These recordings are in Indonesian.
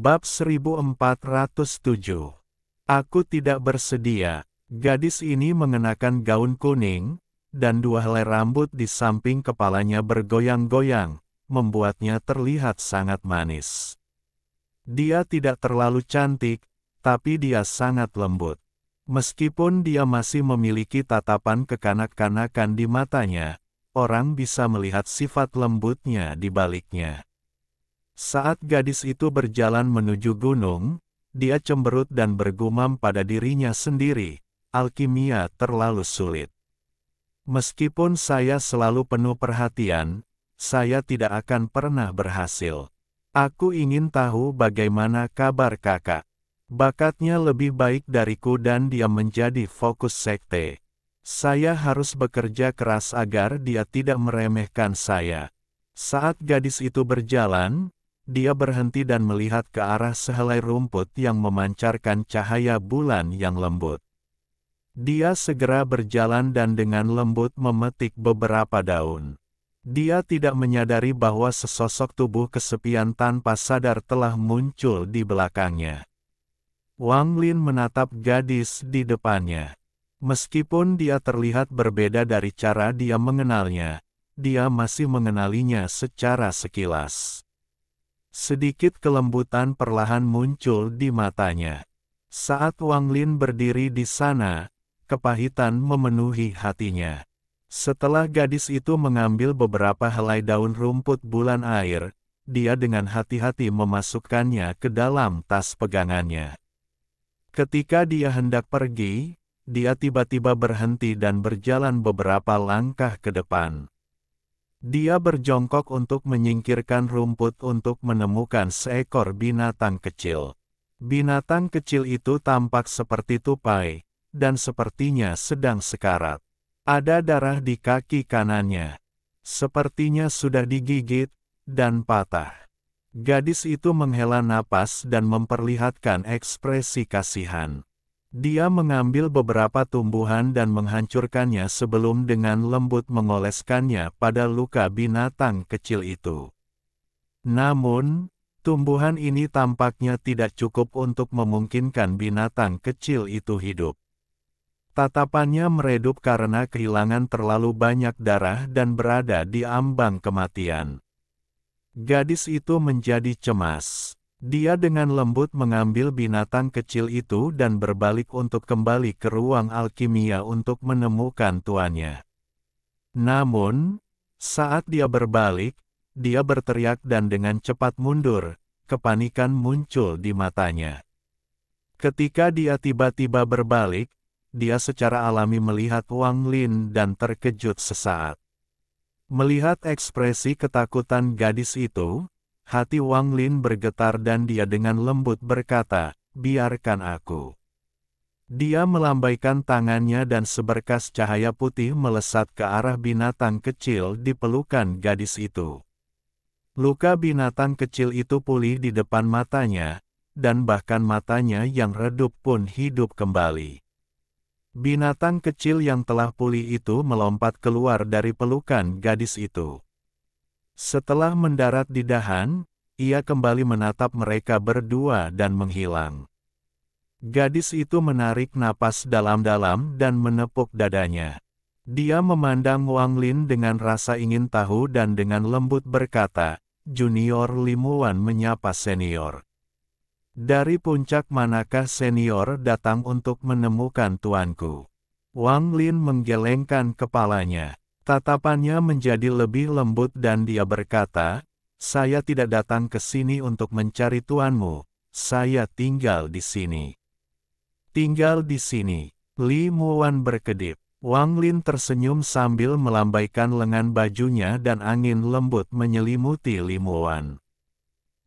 Bab 1407. Aku tidak bersedia. Gadis ini mengenakan gaun kuning, dan dua helai rambut di samping kepalanya bergoyang-goyang, membuatnya terlihat sangat manis. Dia tidak terlalu cantik, tapi dia sangat lembut. Meskipun dia masih memiliki tatapan kekanak-kanakan di matanya, orang bisa melihat sifat lembutnya di baliknya. Saat gadis itu berjalan menuju gunung, dia cemberut dan bergumam pada dirinya sendiri, alkimia terlalu sulit. Meskipun saya selalu penuh perhatian, saya tidak akan pernah berhasil. Aku ingin tahu bagaimana kabar kakak. Bakatnya lebih baik dariku dan dia menjadi fokus sekte. Saya harus bekerja keras agar dia tidak meremehkan saya. Saat gadis itu berjalan, dia berhenti dan melihat ke arah sehelai rumput yang memancarkan cahaya bulan yang lembut. Dia segera berjalan dan dengan lembut memetik beberapa daun. Dia tidak menyadari bahwa sesosok tubuh kesepian tanpa sadar telah muncul di belakangnya. Wang Lin menatap gadis di depannya. Meskipun dia terlihat berbeda dari cara dia mengenalnya, dia masih mengenalinya secara sekilas. Sedikit kelembutan perlahan muncul di matanya. Saat Wang Lin berdiri di sana, kepahitan memenuhi hatinya. Setelah gadis itu mengambil beberapa helai daun rumput bulan air, dia dengan hati-hati memasukkannya ke dalam tas pegangannya. Ketika dia hendak pergi, dia tiba-tiba berhenti dan berjalan beberapa langkah ke depan. Dia berjongkok untuk menyingkirkan rumput untuk menemukan seekor binatang kecil. Binatang kecil itu tampak seperti tupai, dan sepertinya sedang sekarat. Ada darah di kaki kanannya. Sepertinya sudah digigit, dan patah. Gadis itu menghela napas dan memperlihatkan ekspresi kasihan. Dia mengambil beberapa tumbuhan dan menghancurkannya sebelum dengan lembut mengoleskannya pada luka binatang kecil itu. Namun, tumbuhan ini tampaknya tidak cukup untuk memungkinkan binatang kecil itu hidup. Tatapannya meredup karena kehilangan terlalu banyak darah dan berada di ambang kematian. Gadis itu menjadi cemas. Dia dengan lembut mengambil binatang kecil itu dan berbalik untuk kembali ke ruang alkimia untuk menemukan tuannya. Namun, saat dia berbalik, dia berteriak dan dengan cepat mundur, kepanikan muncul di matanya. Ketika dia tiba-tiba berbalik, dia secara alami melihat Wang Lin dan terkejut sesaat. Melihat ekspresi ketakutan gadis itu, hati Wang Lin bergetar dan dia dengan lembut berkata, "Biarkan aku." Dia melambaikan tangannya dan seberkas cahaya putih melesat ke arah binatang kecil di pelukan gadis itu. Luka binatang kecil itu pulih di depan matanya, dan bahkan matanya yang redup pun hidup kembali. Binatang kecil yang telah pulih itu melompat keluar dari pelukan gadis itu. Setelah mendarat di dahan, ia kembali menatap mereka berdua dan menghilang. Gadis itu menarik napas dalam-dalam dan menepuk dadanya. Dia memandang Wang Lin dengan rasa ingin tahu dan dengan lembut berkata, "Junior Limuan menyapa senior. Dari puncak manakah senior datang untuk menemukan tuanku?" Wang Lin menggelengkan kepalanya. Tatapannya menjadi lebih lembut dan dia berkata, "Saya tidak datang ke sini untuk mencari tuanmu, saya tinggal di sini." "Tinggal di sini?" Li Muwan berkedip. Wang Lin tersenyum sambil melambaikan lengan bajunya dan angin lembut menyelimuti Li Muwan.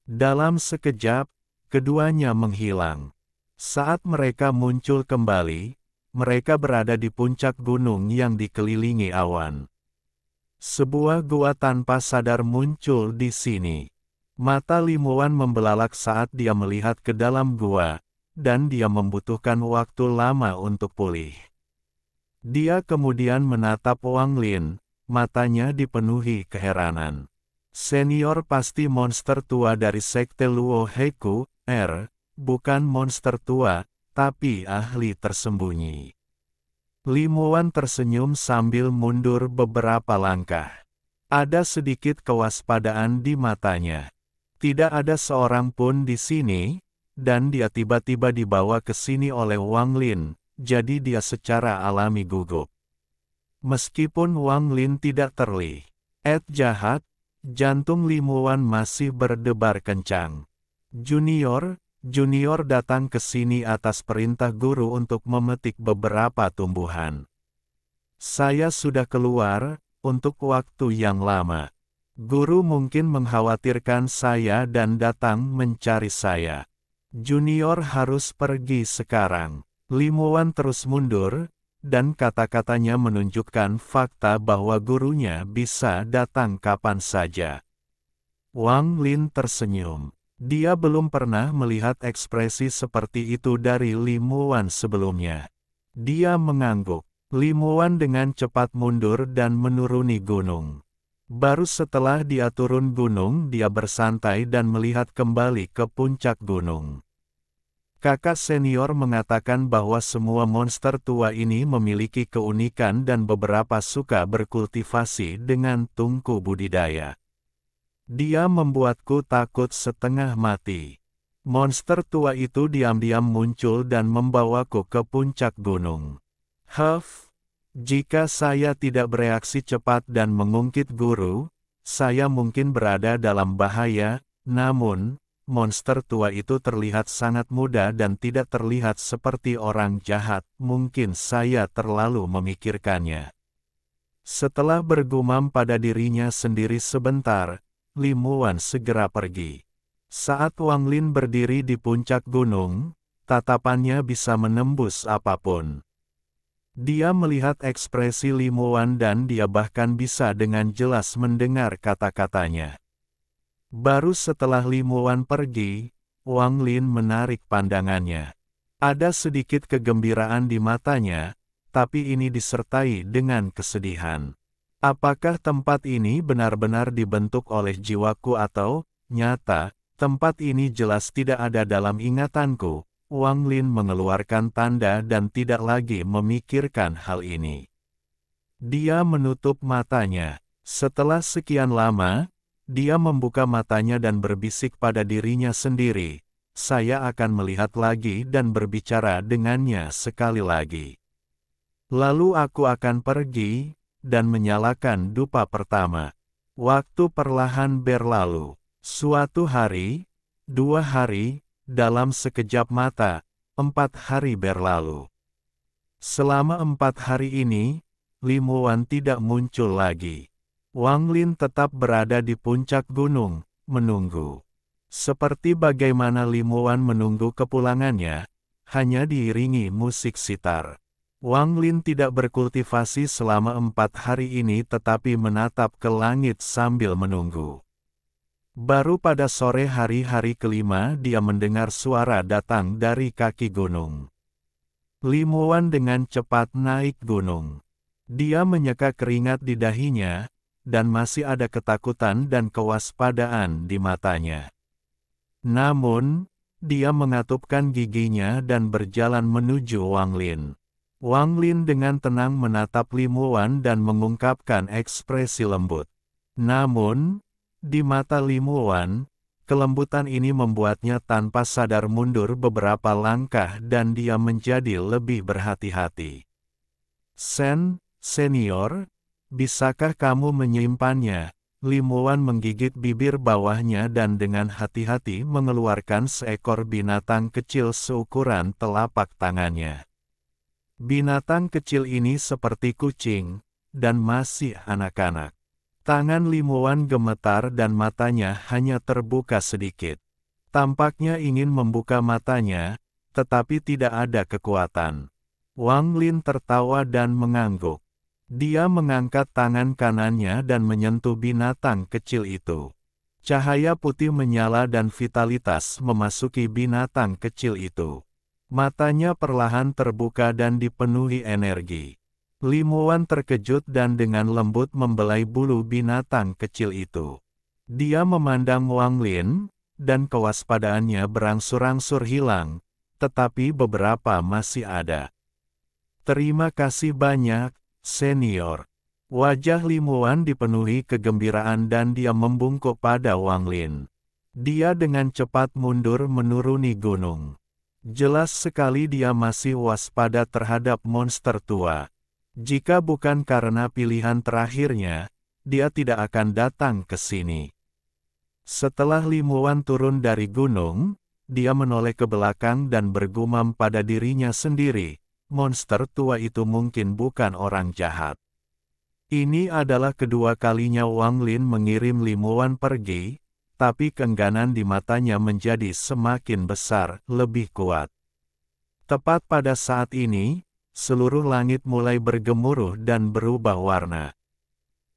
Dalam sekejap, keduanya menghilang. Saat mereka muncul kembali, mereka berada di puncak gunung yang dikelilingi awan. Sebuah gua tanpa sadar muncul di sini. Mata Limuan membelalak saat dia melihat ke dalam gua, dan dia membutuhkan waktu lama untuk pulih. Dia kemudian menatap Wang Lin, matanya dipenuhi keheranan. "Senior pasti monster tua dari sekte Luo Heiku," Bukan monster tua, tapi ahli tersembunyi. Limuan tersenyum sambil mundur beberapa langkah. Ada sedikit kewaspadaan di matanya. Tidak ada seorang pun di sini, dan dia tiba-tiba dibawa ke sini oleh Wang Lin, jadi dia secara alami gugup. Meskipun Wang Lin tidak terlihat jahat, jantung Limuan masih berdebar kencang. Junior datang ke sini atas perintah guru untuk memetik beberapa tumbuhan. Saya sudah keluar, untuk waktu yang lama. Guru mungkin mengkhawatirkan saya dan datang mencari saya. Junior harus pergi sekarang. Limuan terus mundur, dan kata-katanya menunjukkan fakta bahwa gurunya bisa datang kapan saja. Wang Lin tersenyum. Dia belum pernah melihat ekspresi seperti itu dari Limuan sebelumnya. Dia mengangguk. Limuan dengan cepat mundur dan menuruni gunung. Baru setelah dia turun gunung, dia bersantai dan melihat kembali ke puncak gunung. Kakak senior mengatakan bahwa semua monster tua ini memiliki keunikan dan beberapa suka berkultivasi dengan tungku budidaya. Dia membuatku takut setengah mati. Monster tua itu diam-diam muncul dan membawaku ke puncak gunung. Jika saya tidak bereaksi cepat dan mengungkit guru, saya mungkin berada dalam bahaya, namun, monster tua itu terlihat sangat muda dan tidak terlihat seperti orang jahat, mungkin saya terlalu memikirkannya. Setelah bergumam pada dirinya sendiri sebentar, Limuan segera pergi. Saat Wang Lin berdiri di puncak gunung, tatapannya bisa menembus apapun. Dia melihat ekspresi Limuan dan dia bahkan bisa dengan jelas mendengar kata-katanya. Baru setelah Limuan pergi, Wang Lin menarik pandangannya. Ada sedikit kegembiraan di matanya, tapi ini disertai dengan kesedihan. Apakah tempat ini benar-benar dibentuk oleh jiwaku atau, nyata, tempat ini jelas tidak ada dalam ingatanku? Wang Lin mengeluarkan tanda dan tidak lagi memikirkan hal ini. Dia menutup matanya. Setelah sekian lama, dia membuka matanya dan berbisik pada dirinya sendiri, saya akan melihat lagi dan berbicara dengannya sekali lagi. Lalu aku akan pergi, dan menyalakan dupa pertama. Waktu perlahan berlalu. Suatu hari, 2 hari, dalam sekejap mata, 4 hari berlalu. Selama 4 hari ini, Limuan tidak muncul lagi. Wang Lin tetap berada di puncak gunung, menunggu. Seperti bagaimana Limuan menunggu kepulangannya, hanya diiringi musik sitar. Wang Lin tidak berkultivasi selama 4 hari ini tetapi menatap ke langit sambil menunggu. Baru pada sore hari kelima dia mendengar suara datang dari kaki gunung. Limuan dengan cepat naik gunung. Dia menyeka keringat di dahinya, dan masih ada ketakutan dan kewaspadaan di matanya. Namun, dia mengatupkan giginya dan berjalan menuju Wang Lin. Wang Lin dengan tenang menatap Limuan dan mengungkapkan ekspresi lembut. Namun, di mata Limuan, kelembutan ini membuatnya tanpa sadar mundur beberapa langkah dan dia menjadi lebih berhati-hati. Senior, bisakah kamu menyimpannya? Limuan menggigit bibir bawahnya dan dengan hati-hati mengeluarkan seekor binatang kecil seukuran telapak tangannya. Binatang kecil ini seperti kucing, dan masih anak-anak. Tangan Limuan gemetar dan matanya hanya terbuka sedikit. Tampaknya ingin membuka matanya, tetapi tidak ada kekuatan. Wang Lin tertawa dan mengangguk. Dia mengangkat tangan kanannya dan menyentuh binatang kecil itu. Cahaya putih menyala dan vitalitas memasuki binatang kecil itu. Matanya perlahan terbuka dan dipenuhi energi. Limuan terkejut dan dengan lembut membelai bulu binatang kecil itu. Dia memandang Wang Lin, dan kewaspadaannya berangsur-angsur hilang, tetapi beberapa masih ada. Terima kasih banyak, senior. Wajah Limuan dipenuhi kegembiraan dan dia membungkuk pada Wang Lin. Dia dengan cepat mundur menuruni gunung. Jelas sekali dia masih waspada terhadap monster tua. Jika bukan karena pilihan terakhirnya, dia tidak akan datang ke sini. Setelah Limuan turun dari gunung, dia menoleh ke belakang dan bergumam pada dirinya sendiri, monster tua itu mungkin bukan orang jahat. Ini adalah kedua kalinya Wang Lin mengirim Limuan pergi, tapi keengganan di matanya menjadi semakin besar, lebih kuat. Tepat pada saat ini, seluruh langit mulai bergemuruh dan berubah warna.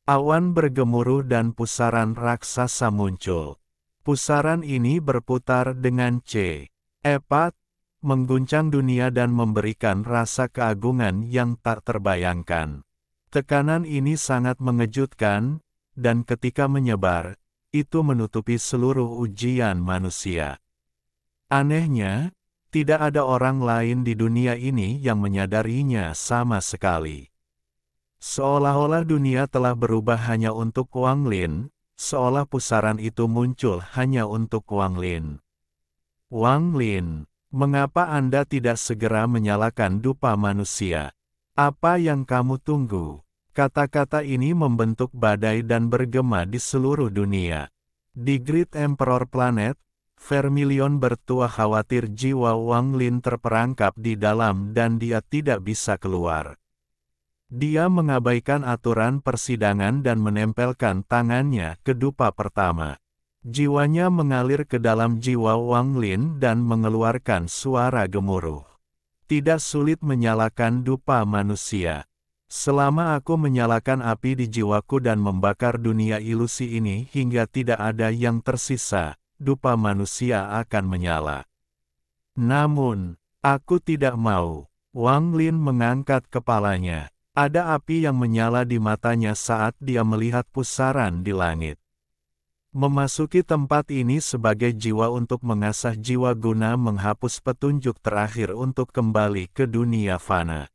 Awan bergemuruh dan pusaran raksasa muncul. Pusaran ini berputar dengan cepat, mengguncang dunia dan memberikan rasa keagungan yang tak terbayangkan. Tekanan ini sangat mengejutkan, dan ketika menyebar, itu menutupi seluruh ujian manusia. Anehnya, tidak ada orang lain di dunia ini yang menyadarinya sama sekali. Seolah-olah dunia telah berubah hanya untuk Wang Lin, seolah pusaran itu muncul hanya untuk Wang Lin. Wang Lin, mengapa Anda tidak segera menyalakan dupa manusia? Apa yang kamu tunggu? Kata-kata ini membentuk badai dan bergema di seluruh dunia. Di Great Emperor Planet, Vermilion bertua khawatir jiwa Wang Lin terperangkap di dalam dan dia tidak bisa keluar. Dia mengabaikan aturan persidangan dan menempelkan tangannya ke dupa pertama. Jiwanya mengalir ke dalam jiwa Wang Lin dan mengeluarkan suara gemuruh. Tidak sulit menyalakan dupa manusia. Selama aku menyalakan api di jiwaku dan membakar dunia ilusi ini hingga tidak ada yang tersisa, dupa manusia akan menyala. Namun, aku tidak mau. Wang Lin mengangkat kepalanya. Ada api yang menyala di matanya saat dia melihat pusaran di langit. Memasuki tempat ini sebagai jiwa untuk mengasah jiwa guna menghapus petunjuk terakhir untuk kembali ke dunia fana.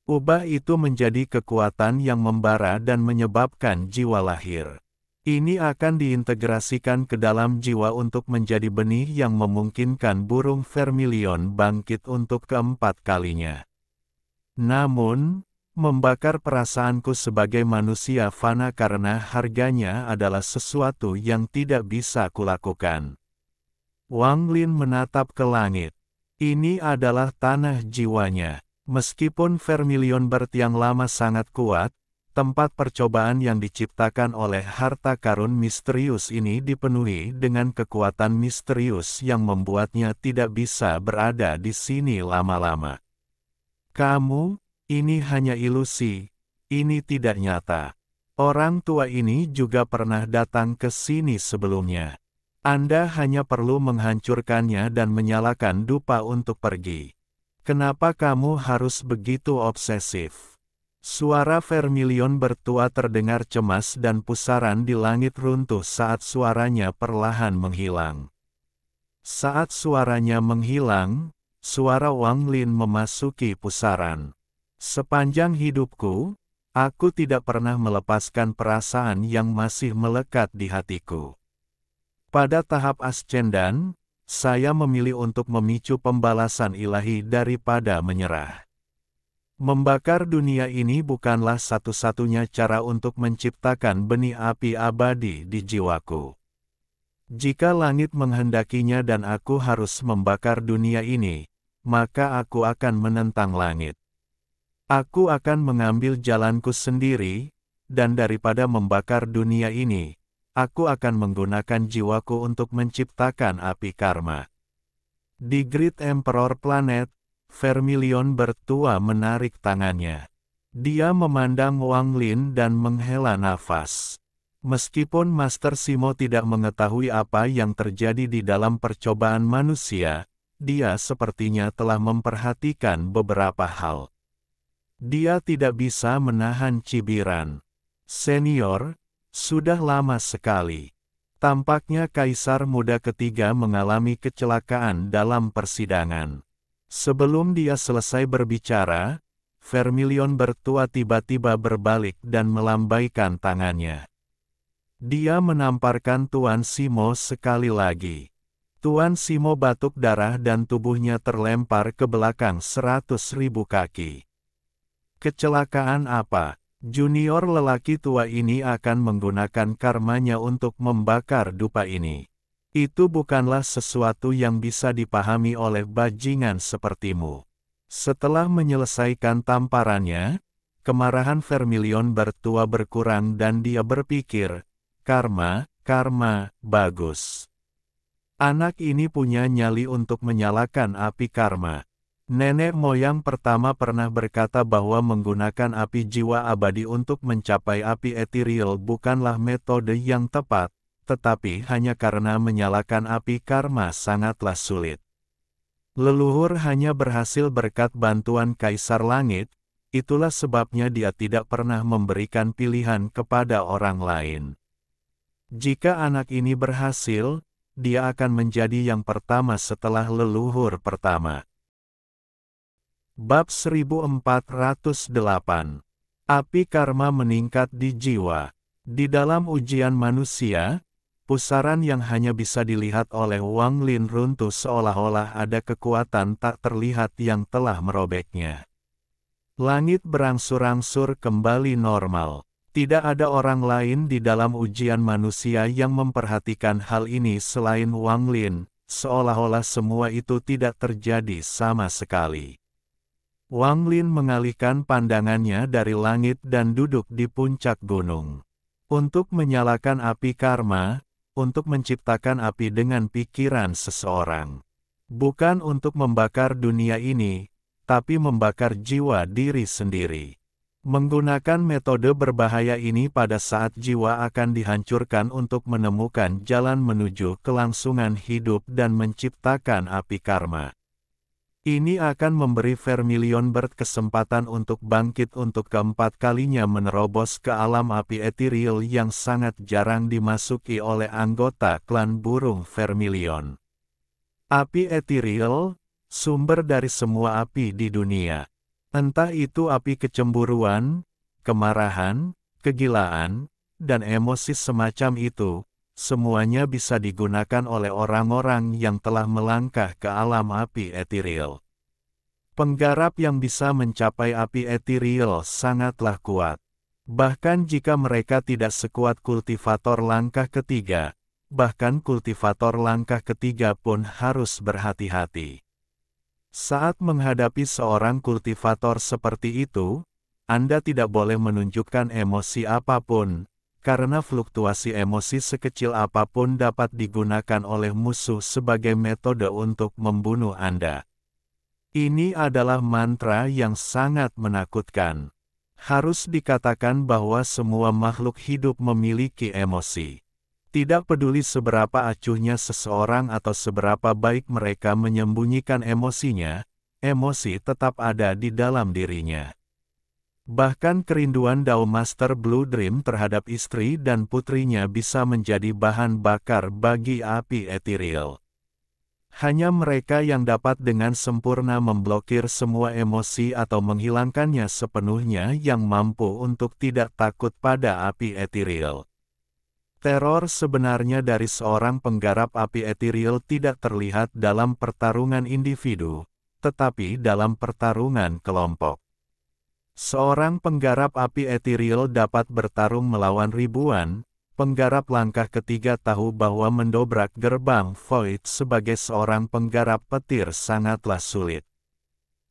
Ubah itu menjadi kekuatan yang membara dan menyebabkan jiwa lahir. Ini akan diintegrasikan ke dalam jiwa untuk menjadi benih yang memungkinkan burung Vermilion bangkit untuk keempat kalinya. Namun, membakar perasaanku sebagai manusia fana karena harganya adalah sesuatu yang tidak bisa kulakukan. Wang Lin menatap ke langit. Ini adalah tanah jiwanya. Meskipun Vermilion Bird yang lama sangat kuat, tempat percobaan yang diciptakan oleh harta karun misterius ini dipenuhi dengan kekuatan misterius yang membuatnya tidak bisa berada di sini lama-lama. Kamu, ini hanya ilusi, ini tidak nyata. Orang tua ini juga pernah datang ke sini sebelumnya. Anda hanya perlu menghancurkannya dan menyalakan dupa untuk pergi. Kenapa kamu harus begitu obsesif? Suara Vermilion bertua terdengar cemas dan pusaran di langit runtuh saat suaranya perlahan menghilang. Saat suaranya menghilang, suara Wang Lin memasuki pusaran. Sepanjang hidupku, aku tidak pernah melepaskan perasaan yang masih melekat di hatiku. Pada tahap ascendan, saya memilih untuk memicu pembalasan ilahi daripada menyerah. Membakar dunia ini bukanlah satu-satunya cara untuk menciptakan benih api abadi di jiwaku. Jika langit menghendakinya dan aku harus membakar dunia ini, maka aku akan menentang langit. Aku akan mengambil jalanku sendiri, dan daripada membakar dunia ini, aku akan menggunakan jiwaku untuk menciptakan api karma. Di Great Emperor Planet, Vermilion bertua menarik tangannya. Dia memandang Wang Lin dan menghela nafas. Meskipun Master Simo tidak mengetahui apa yang terjadi di dalam percobaan manusia, dia sepertinya telah memperhatikan beberapa hal. Dia tidak bisa menahan cibiran. Senior, sudah lama sekali. Tampaknya kaisar muda ketiga mengalami kecelakaan dalam persidangan. Sebelum dia selesai berbicara, Vermilion bertua tiba-tiba berbalik dan melambaikan tangannya. Dia menamparkan Tuan Simo sekali lagi. Tuan Simo batuk darah dan tubuhnya terlempar ke belakang 100.000 kaki. Kecelakaan apa? Junior lelaki tua ini akan menggunakan karmanya untuk membakar dupa ini. Itu bukanlah sesuatu yang bisa dipahami oleh bajingan sepertimu. Setelah menyelesaikan tamparannya, kemarahan Vermilion bertua berkurang dan dia berpikir, karma, bagus. Anak ini punya nyali untuk menyalakan api karma. Nenek moyang pertama pernah berkata bahwa menggunakan api jiwa abadi untuk mencapai api etiril bukanlah metode yang tepat, tetapi hanya karena menyalakan api karma sangatlah sulit. Leluhur hanya berhasil berkat bantuan Kaisar Langit, itulah sebabnya dia tidak pernah memberikan pilihan kepada orang lain. Jika anak ini berhasil, dia akan menjadi yang pertama setelah leluhur pertama. Bab 1408. Api karma meningkat di jiwa. Di dalam ujian manusia, pusaran yang hanya bisa dilihat oleh Wang Lin runtuh seolah-olah ada kekuatan tak terlihat yang telah merobeknya. Langit berangsur-angsur kembali normal. Tidak ada orang lain di dalam ujian manusia yang memperhatikan hal ini selain Wang Lin, seolah-olah semua itu tidak terjadi sama sekali. Wang Lin mengalihkan pandangannya dari langit dan duduk di puncak gunung. Untuk menyalakan api karma, untuk menciptakan api dengan pikiran seseorang. Bukan untuk membakar dunia ini, tapi membakar jiwa diri sendiri. Menggunakan metode berbahaya ini pada saat jiwa akan dihancurkan untuk menemukan jalan menuju kelangsungan hidup dan menciptakan api karma. Ini akan memberi Vermilion kesempatan untuk bangkit untuk keempat kalinya menerobos ke alam api etiril yang sangat jarang dimasuki oleh anggota klan burung Vermilion. Api etiril, sumber dari semua api di dunia. Entah itu api kecemburuan, kemarahan, kegilaan, dan emosi semacam itu, semuanya bisa digunakan oleh orang-orang yang telah melangkah ke alam api etiril. Penggarap yang bisa mencapai api etiril sangatlah kuat. Bahkan jika mereka tidak sekuat kultivator langkah ketiga, bahkan kultivator langkah ketiga pun harus berhati-hati. Saat menghadapi seorang kultivator seperti itu, Anda tidak boleh menunjukkan emosi apapun, karena fluktuasi emosi sekecil apapun dapat digunakan oleh musuh sebagai metode untuk membunuh Anda. Ini adalah mantra yang sangat menakutkan. Harus dikatakan bahwa semua makhluk hidup memiliki emosi. Tidak peduli seberapa acuhnya seseorang atau seberapa baik mereka menyembunyikan emosinya, emosi tetap ada di dalam dirinya. Bahkan kerinduan Dao Master Blue Dream terhadap istri dan putrinya bisa menjadi bahan bakar bagi api etiril. Hanya mereka yang dapat dengan sempurna memblokir semua emosi atau menghilangkannya sepenuhnya yang mampu untuk tidak takut pada api etiril. Teror sebenarnya dari seorang penggarap api etiril tidak terlihat dalam pertarungan individu, tetapi dalam pertarungan kelompok. Seorang penggarap api etiril dapat bertarung melawan ribuan. Penggarap langkah ketiga tahu bahwa mendobrak gerbang Void sebagai seorang penggarap petir sangatlah sulit.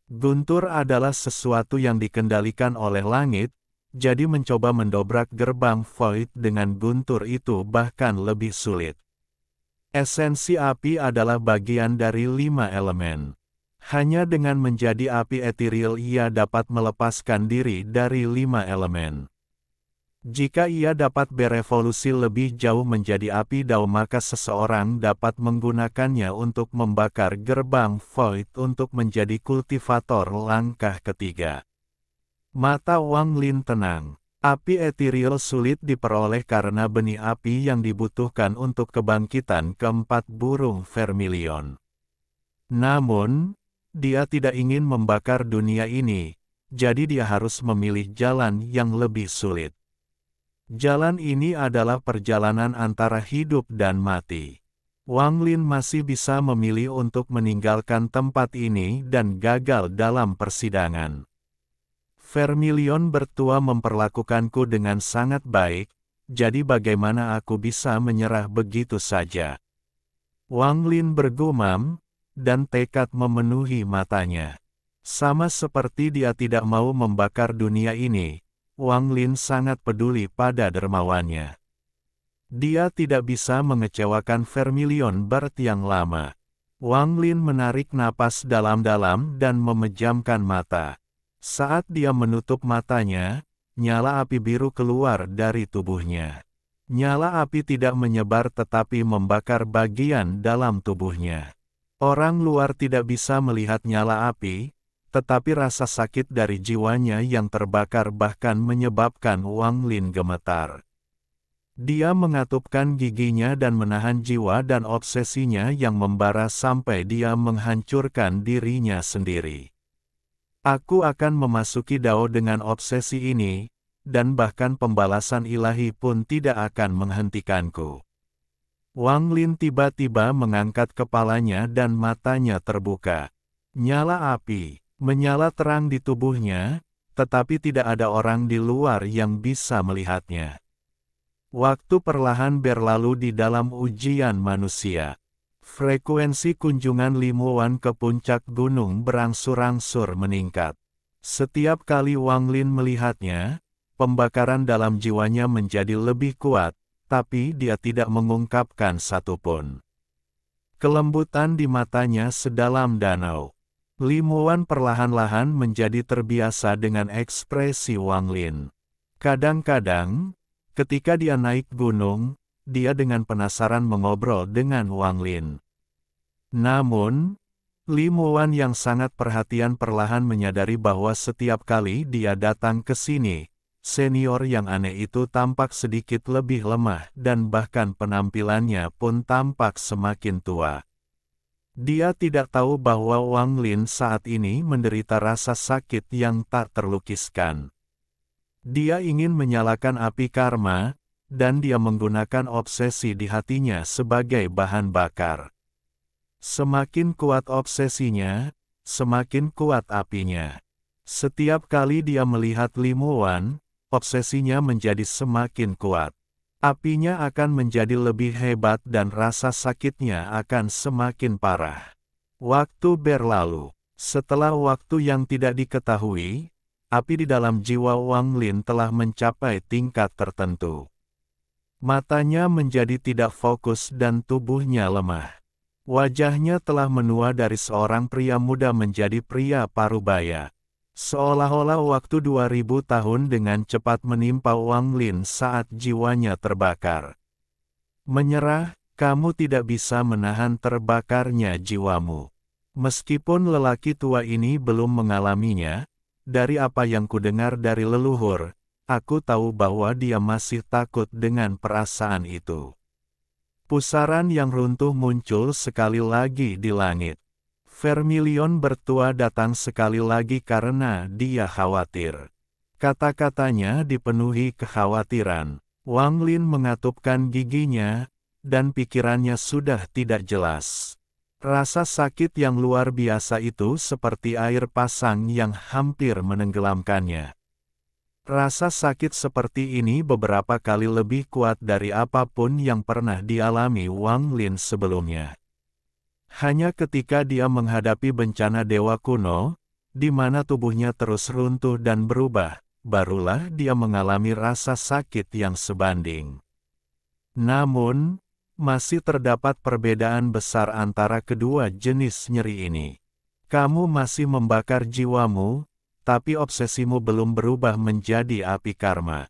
Guntur adalah sesuatu yang dikendalikan oleh langit, jadi mencoba mendobrak gerbang Void dengan guntur itu bahkan lebih sulit. Esensi api adalah bagian dari 5 elemen. Hanya dengan menjadi api etiril ia dapat melepaskan diri dari 5 elemen. Jika ia dapat berevolusi lebih jauh menjadi api Dao maka seseorang dapat menggunakannya untuk membakar gerbang Void untuk menjadi kultivator langkah ketiga. Mata Wang Lin tenang. Api etiril sulit diperoleh karena benih api yang dibutuhkan untuk kebangkitan keempat burung vermilion. Namun, dia tidak ingin membakar dunia ini, jadi dia harus memilih jalan yang lebih sulit. Jalan ini adalah perjalanan antara hidup dan mati. Wang Lin masih bisa memilih untuk meninggalkan tempat ini dan gagal dalam persidangan. Vermilion bertua memperlakukanku dengan sangat baik, jadi bagaimana aku bisa menyerah begitu saja? Wang Lin bergumam, dan tekad memenuhi matanya. Sama seperti dia tidak mau membakar dunia ini, Wang Lin sangat peduli pada dermawannya. Dia tidak bisa mengecewakan Vermilion Bird yang lama. Wang Lin menarik napas dalam-dalam dan memejamkan mata. Saat dia menutup matanya, nyala api biru keluar dari tubuhnya. Nyala api tidak menyebar tetapi membakar bagian dalam tubuhnya. Orang luar tidak bisa melihat nyala api, tetapi rasa sakit dari jiwanya yang terbakar bahkan menyebabkan Wang Lin gemetar. Dia mengatupkan giginya dan menahan jiwa dan obsesinya yang membara sampai dia menghancurkan dirinya sendiri. Aku akan memasuki Dao dengan obsesi ini, dan bahkan pembalasan ilahi pun tidak akan menghentikanku. Wang Lin tiba-tiba mengangkat kepalanya dan matanya terbuka. Nyala api, menyala terang di tubuhnya, tetapi tidak ada orang di luar yang bisa melihatnya. Waktu perlahan berlalu di dalam ujian manusia. Frekuensi kunjungan Limuan ke puncak gunung berangsur-angsur meningkat. Setiap kali Wang Lin melihatnya, pembakaran dalam jiwanya menjadi lebih kuat, tapi dia tidak mengungkapkan satupun. Kelembutan di matanya sedalam danau. Limuan perlahan-lahan menjadi terbiasa dengan ekspresi Wang Lin. Kadang-kadang, ketika dia naik gunung, dia dengan penasaran mengobrol dengan Wang Lin. Namun, Limuan yang sangat perhatian perlahan menyadari bahwa setiap kali dia datang ke sini, senior yang aneh itu tampak sedikit lebih lemah dan bahkan penampilannya pun tampak semakin tua. Dia tidak tahu bahwa Wang Lin saat ini menderita rasa sakit yang tak terlukiskan. Dia ingin menyalakan api karma, dan dia menggunakan obsesi di hatinya sebagai bahan bakar. Semakin kuat obsesinya, semakin kuat apinya. Setiap kali dia melihat Limuan, obsesinya menjadi semakin kuat. Apinya akan menjadi lebih hebat dan rasa sakitnya akan semakin parah. Waktu berlalu. Setelah waktu yang tidak diketahui, api di dalam jiwa Wang Lin telah mencapai tingkat tertentu. Matanya menjadi tidak fokus dan tubuhnya lemah. Wajahnya telah menua dari seorang pria muda menjadi pria parubaya. Seolah-olah waktu 2000 tahun dengan cepat menimpa Wang Lin saat jiwanya terbakar. Menyerah, kamu tidak bisa menahan terbakarnya jiwamu. Meskipun lelaki tua ini belum mengalaminya, dari apa yang kudengar dari leluhur, aku tahu bahwa dia masih takut dengan perasaan itu. Pusaran yang runtuh muncul sekali lagi di langit. Vermilion bertua datang sekali lagi karena dia khawatir. Kata-katanya dipenuhi kekhawatiran. Wang Lin mengatupkan giginya, dan pikirannya sudah tidak jelas. Rasa sakit yang luar biasa itu seperti air pasang yang hampir menenggelamkannya. Rasa sakit seperti ini beberapa kali lebih kuat dari apapun yang pernah dialami Wang Lin sebelumnya. Hanya ketika dia menghadapi bencana dewa kuno, di mana tubuhnya terus runtuh dan berubah, barulah dia mengalami rasa sakit yang sebanding. Namun, masih terdapat perbedaan besar antara kedua jenis nyeri ini. Kamu masih membakar jiwamu, tapi obsesimu belum berubah menjadi api karma.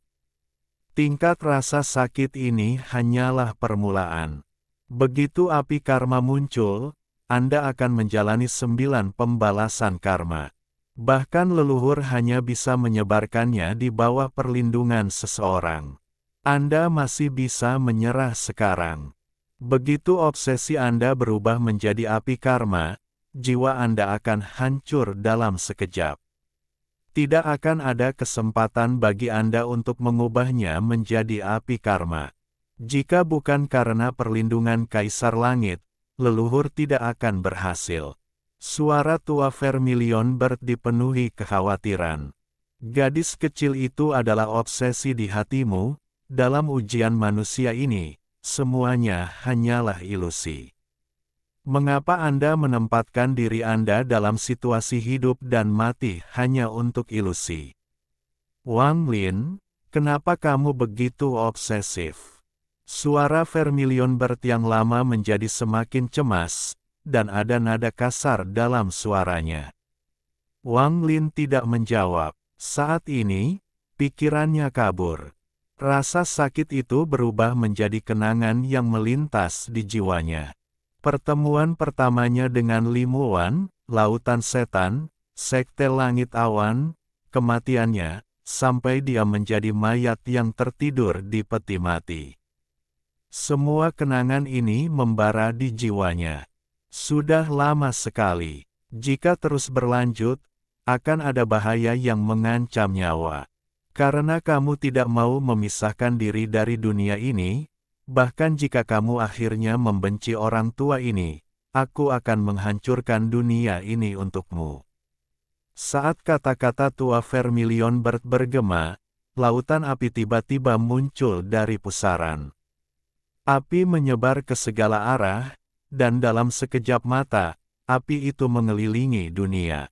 Tingkat rasa sakit ini hanyalah permulaan. Begitu api karma muncul, Anda akan menjalani 9 pembalasan karma. Bahkan leluhur hanya bisa menyebarkannya di bawah perlindungan seseorang. Anda masih bisa menyerah sekarang. Begitu obsesi Anda berubah menjadi api karma, jiwa Anda akan hancur dalam sekejap. Tidak akan ada kesempatan bagi Anda untuk mengubahnya menjadi api karma. Jika bukan karena perlindungan Kaisar Langit, leluhur tidak akan berhasil. Suara tua Vermilion Bird dipenuhi kekhawatiran. Gadis kecil itu adalah obsesi di hatimu. Dalam ujian manusia ini, semuanya hanyalah ilusi. Mengapa Anda menempatkan diri Anda dalam situasi hidup dan mati hanya untuk ilusi? Wang Lin, kenapa kamu begitu obsesif? Suara Vermilion Bird yang lama menjadi semakin cemas, dan ada nada kasar dalam suaranya. Wang Lin tidak menjawab. Saat ini, pikirannya kabur. Rasa sakit itu berubah menjadi kenangan yang melintas di jiwanya. Pertemuan pertamanya dengan Limuan, Lautan Setan, Sekte Langit Awan, kematiannya, sampai dia menjadi mayat yang tertidur di peti mati. Semua kenangan ini membara di jiwanya. Sudah lama sekali. Jika terus berlanjut, akan ada bahaya yang mengancam nyawa. Karena kamu tidak mau memisahkan diri dari dunia ini, bahkan jika kamu akhirnya membenci orang tua ini, aku akan menghancurkan dunia ini untukmu. Saat kata-kata tua Vermilion Bird bergema, lautan api tiba-tiba muncul dari pusaran. Api menyebar ke segala arah, dan dalam sekejap mata, api itu mengelilingi dunia.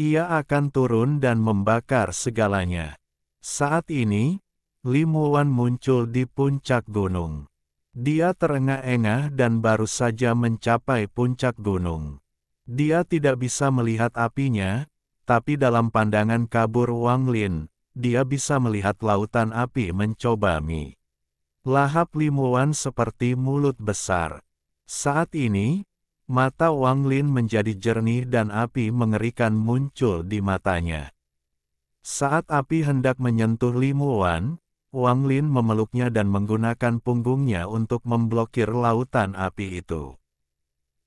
Ia akan turun dan membakar segalanya. Saat ini, Limuan muncul di puncak gunung. Dia terengah-engah dan baru saja mencapai puncak gunung. Dia tidak bisa melihat apinya, tapi dalam pandangan kabur Wang Lin, dia bisa melihat lautan api mencoba mi. Lahap Limuan seperti mulut besar. Saat ini, mata Wang Lin menjadi jernih dan api mengerikan muncul di matanya. Saat api hendak menyentuh Limuan, Wang Lin memeluknya dan menggunakan punggungnya untuk memblokir lautan api itu.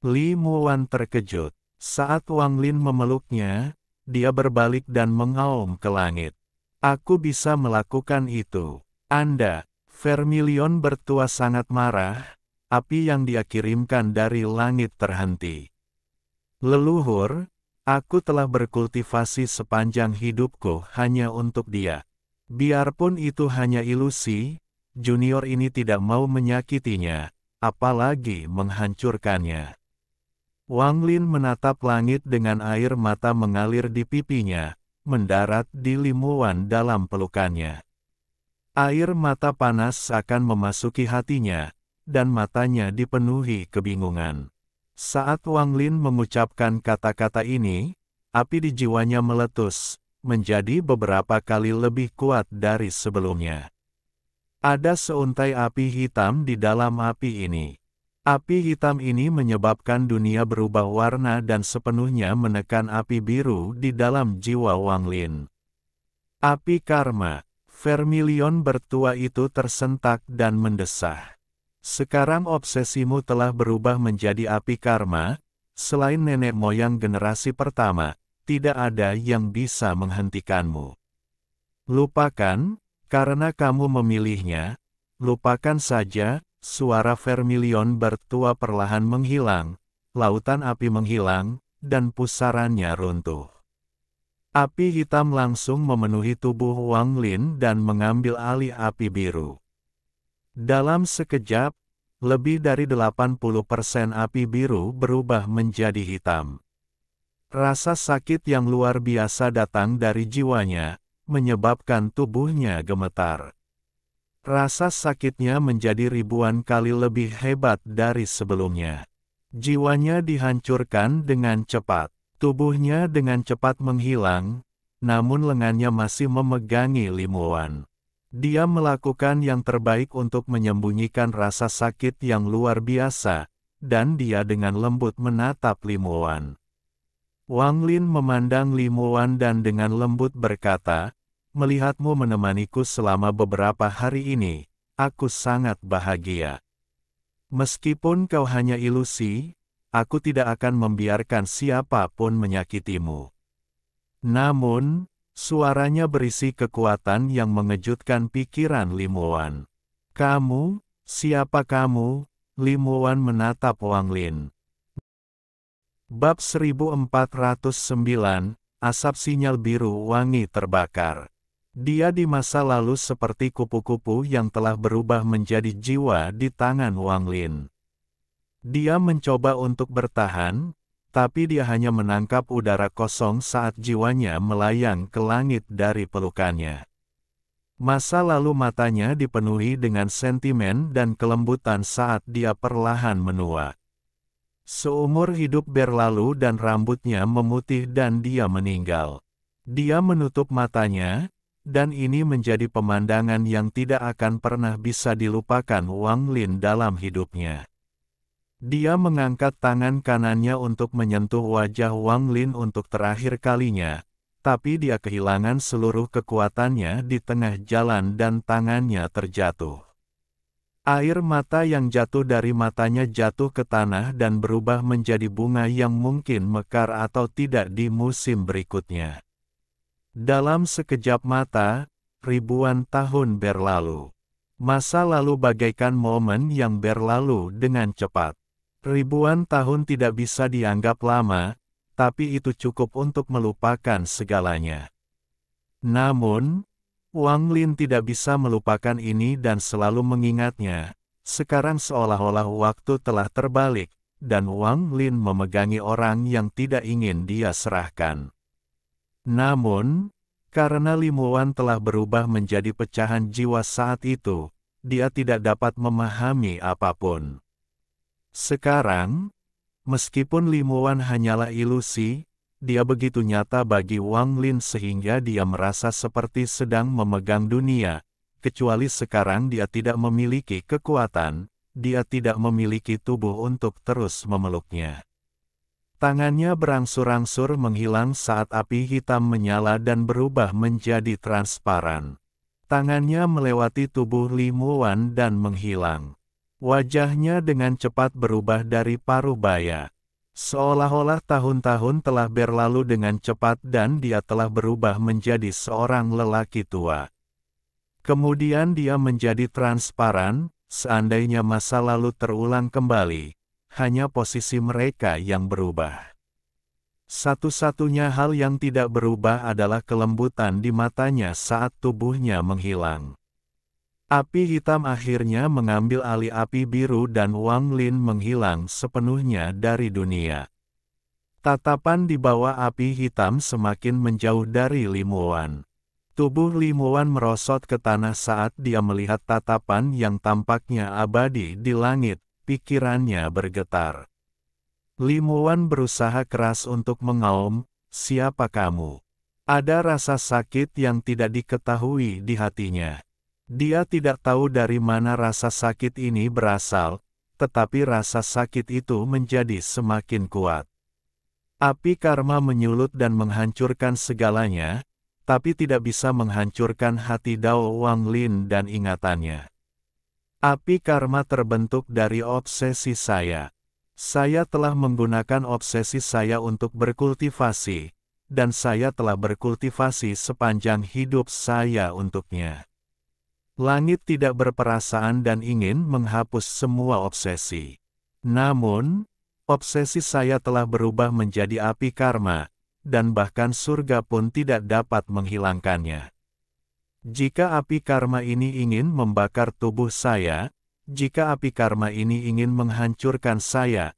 Limuan terkejut. Saat Wang Lin memeluknya, dia berbalik dan mengaum ke langit. Aku bisa melakukan itu. Anda, Vermilion bertua sangat marah, api yang dia kirimkan dari langit terhenti. Leluhur, aku telah berkultivasi sepanjang hidupku hanya untuk dia. Biarpun itu hanya ilusi, junior ini tidak mau menyakitinya, apalagi menghancurkannya. Wang Lin menatap langit dengan air mata mengalir di pipinya, mendarat di Limuan dalam pelukannya. Air mata panas akan memasuki hatinya, dan matanya dipenuhi kebingungan. Saat Wang Lin mengucapkan kata-kata ini, api di jiwanya meletus, menjadi beberapa kali lebih kuat dari sebelumnya. Ada seuntai api hitam di dalam api ini. Api hitam ini menyebabkan dunia berubah warna dan sepenuhnya menekan api biru di dalam jiwa Wang Lin. Api karma, Vermilion bertua itu tersentak dan mendesah. Sekarang obsesimu telah berubah menjadi api karma, selain nenek moyang generasi pertama, tidak ada yang bisa menghentikanmu. Lupakan, karena kamu memilihnya, lupakan saja, suara Vermilion bertua perlahan menghilang, lautan api menghilang, dan pusarannya runtuh. Api hitam langsung memenuhi tubuh Wang Lin dan mengambil alih api biru. Dalam sekejap, lebih dari 80% api biru berubah menjadi hitam. Rasa sakit yang luar biasa datang dari jiwanya, menyebabkan tubuhnya gemetar. Rasa sakitnya menjadi ribuan kali lebih hebat dari sebelumnya. Jiwanya dihancurkan dengan cepat. Tubuhnya dengan cepat menghilang, namun lengannya masih memegangi Limuan. Dia melakukan yang terbaik untuk menyembunyikan rasa sakit yang luar biasa, dan dia dengan lembut menatap Limuan. Wang Lin memandang Li Muwan dan dengan lembut berkata, "Melihatmu menemaniku selama beberapa hari ini, aku sangat bahagia. Meskipun kau hanya ilusi, aku tidak akan membiarkan siapapun menyakitimu." Namun, suaranya berisi kekuatan yang mengejutkan pikiran Li Muwan. "Kamu, siapa kamu?" Li Muwan menatap Wang Lin. Bab 1409, Asap Sinyal Biru Wangi Terbakar. Dia di masa lalu seperti kupu-kupu yang telah berubah menjadi jiwa di tangan Wang Lin. Dia mencoba untuk bertahan, tapi dia hanya menangkap udara kosong saat jiwanya melayang ke langit dari pelukannya. Masa lalu matanya dipenuhi dengan sentimen dan kelembutan saat dia perlahan menua. Seumur hidup berlalu dan rambutnya memutih dan dia meninggal. Dia menutup matanya, dan ini menjadi pemandangan yang tidak akan pernah bisa dilupakan Wang Lin dalam hidupnya. Dia mengangkat tangan kanannya untuk menyentuh wajah Wang Lin untuk terakhir kalinya, tapi dia kehilangan seluruh kekuatannya di tengah jalan dan tangannya terjatuh. Air mata yang jatuh dari matanya jatuh ke tanah dan berubah menjadi bunga yang mungkin mekar atau tidak di musim berikutnya. Dalam sekejap mata, ribuan tahun berlalu. Masa lalu bagaikan momen yang berlalu dengan cepat. Ribuan tahun tidak bisa dianggap lama, tapi itu cukup untuk melupakan segalanya. Namun, Wang Lin tidak bisa melupakan ini dan selalu mengingatnya. Sekarang seolah-olah waktu telah terbalik, dan Wang Lin memegangi orang yang tidak ingin dia serahkan. Namun, karena Li Muwan telah berubah menjadi pecahan jiwa saat itu, dia tidak dapat memahami apapun. Sekarang, meskipun Li Muwan hanyalah ilusi, dia begitu nyata bagi Wang Lin sehingga dia merasa seperti sedang memegang dunia, kecuali sekarang dia tidak memiliki kekuatan, dia tidak memiliki tubuh untuk terus memeluknya. Tangannya berangsur-angsur menghilang saat api hitam menyala dan berubah menjadi transparan. Tangannya melewati tubuh Li Muwan dan menghilang. Wajahnya dengan cepat berubah dari paruh baya. Seolah-olah tahun-tahun telah berlalu dengan cepat dan dia telah berubah menjadi seorang lelaki tua. Kemudian dia menjadi transparan, seandainya masa lalu terulang kembali, hanya posisi mereka yang berubah. Satu-satunya hal yang tidak berubah adalah kelembutan di matanya saat tubuhnya menghilang. Api hitam akhirnya mengambil alih api biru dan Wang Lin menghilang sepenuhnya dari dunia. Tatapan di bawah api hitam semakin menjauh dari Li Muwan. Tubuh Li Muwan merosot ke tanah saat dia melihat tatapan yang tampaknya abadi di langit, pikirannya bergetar. Li Muwan berusaha keras untuk mengaum, "Siapa kamu?" Ada rasa sakit yang tidak diketahui di hatinya. Dia tidak tahu dari mana rasa sakit ini berasal, tetapi rasa sakit itu menjadi semakin kuat. Api karma menyulut dan menghancurkan segalanya, tapi tidak bisa menghancurkan hati Dao Wang Lin dan ingatannya. Api karma terbentuk dari obsesi saya. Saya telah menggunakan obsesi saya untuk berkultivasi, dan saya telah berkultivasi sepanjang hidup saya untuknya. Langit tidak berperasaan dan ingin menghapus semua obsesi. Namun, obsesi saya telah berubah menjadi api karma, dan bahkan surga pun tidak dapat menghilangkannya. Jika api karma ini ingin membakar tubuh saya, jika api karma ini ingin menghancurkan saya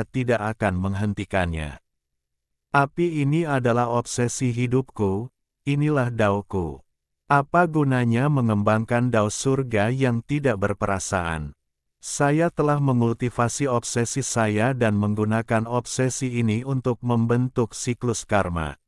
tidak akan menghentikannya. Api ini adalah obsesi hidupku, inilah daoku. Apa gunanya mengembangkan dao surga yang tidak berperasaan? Saya telah mengultivasi obsesi saya dan menggunakan obsesi ini untuk membentuk siklus karma.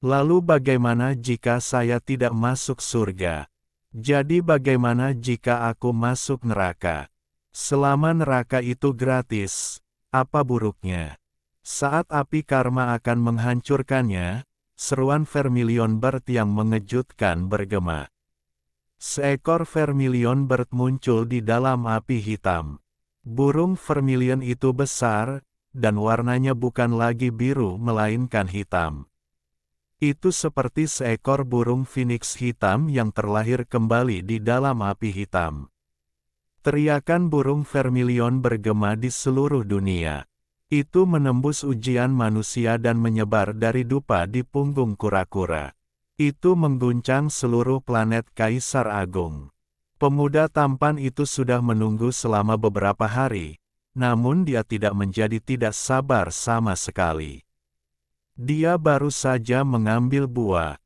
Lalu bagaimana jika saya tidak masuk surga? Jadi bagaimana jika aku masuk neraka? Selama neraka itu gratis, apa buruknya? Saat api karma akan menghancurkannya, seruan Vermilion Bird yang mengejutkan bergema. Seekor Vermilion Bird muncul di dalam api hitam. Burung Vermilion itu besar, dan warnanya bukan lagi biru melainkan hitam. Itu seperti seekor burung phoenix hitam yang terlahir kembali di dalam api hitam. Teriakan burung Vermilion bergema di seluruh dunia. Itu menembus ujian manusia dan menyebar dari dupa di punggung kura-kura. Itu mengguncang seluruh planet Kaisar Agung. Pemuda tampan itu sudah menunggu selama beberapa hari, namun dia tidak tidak sabar sama sekali. Dia baru saja mengambil buah,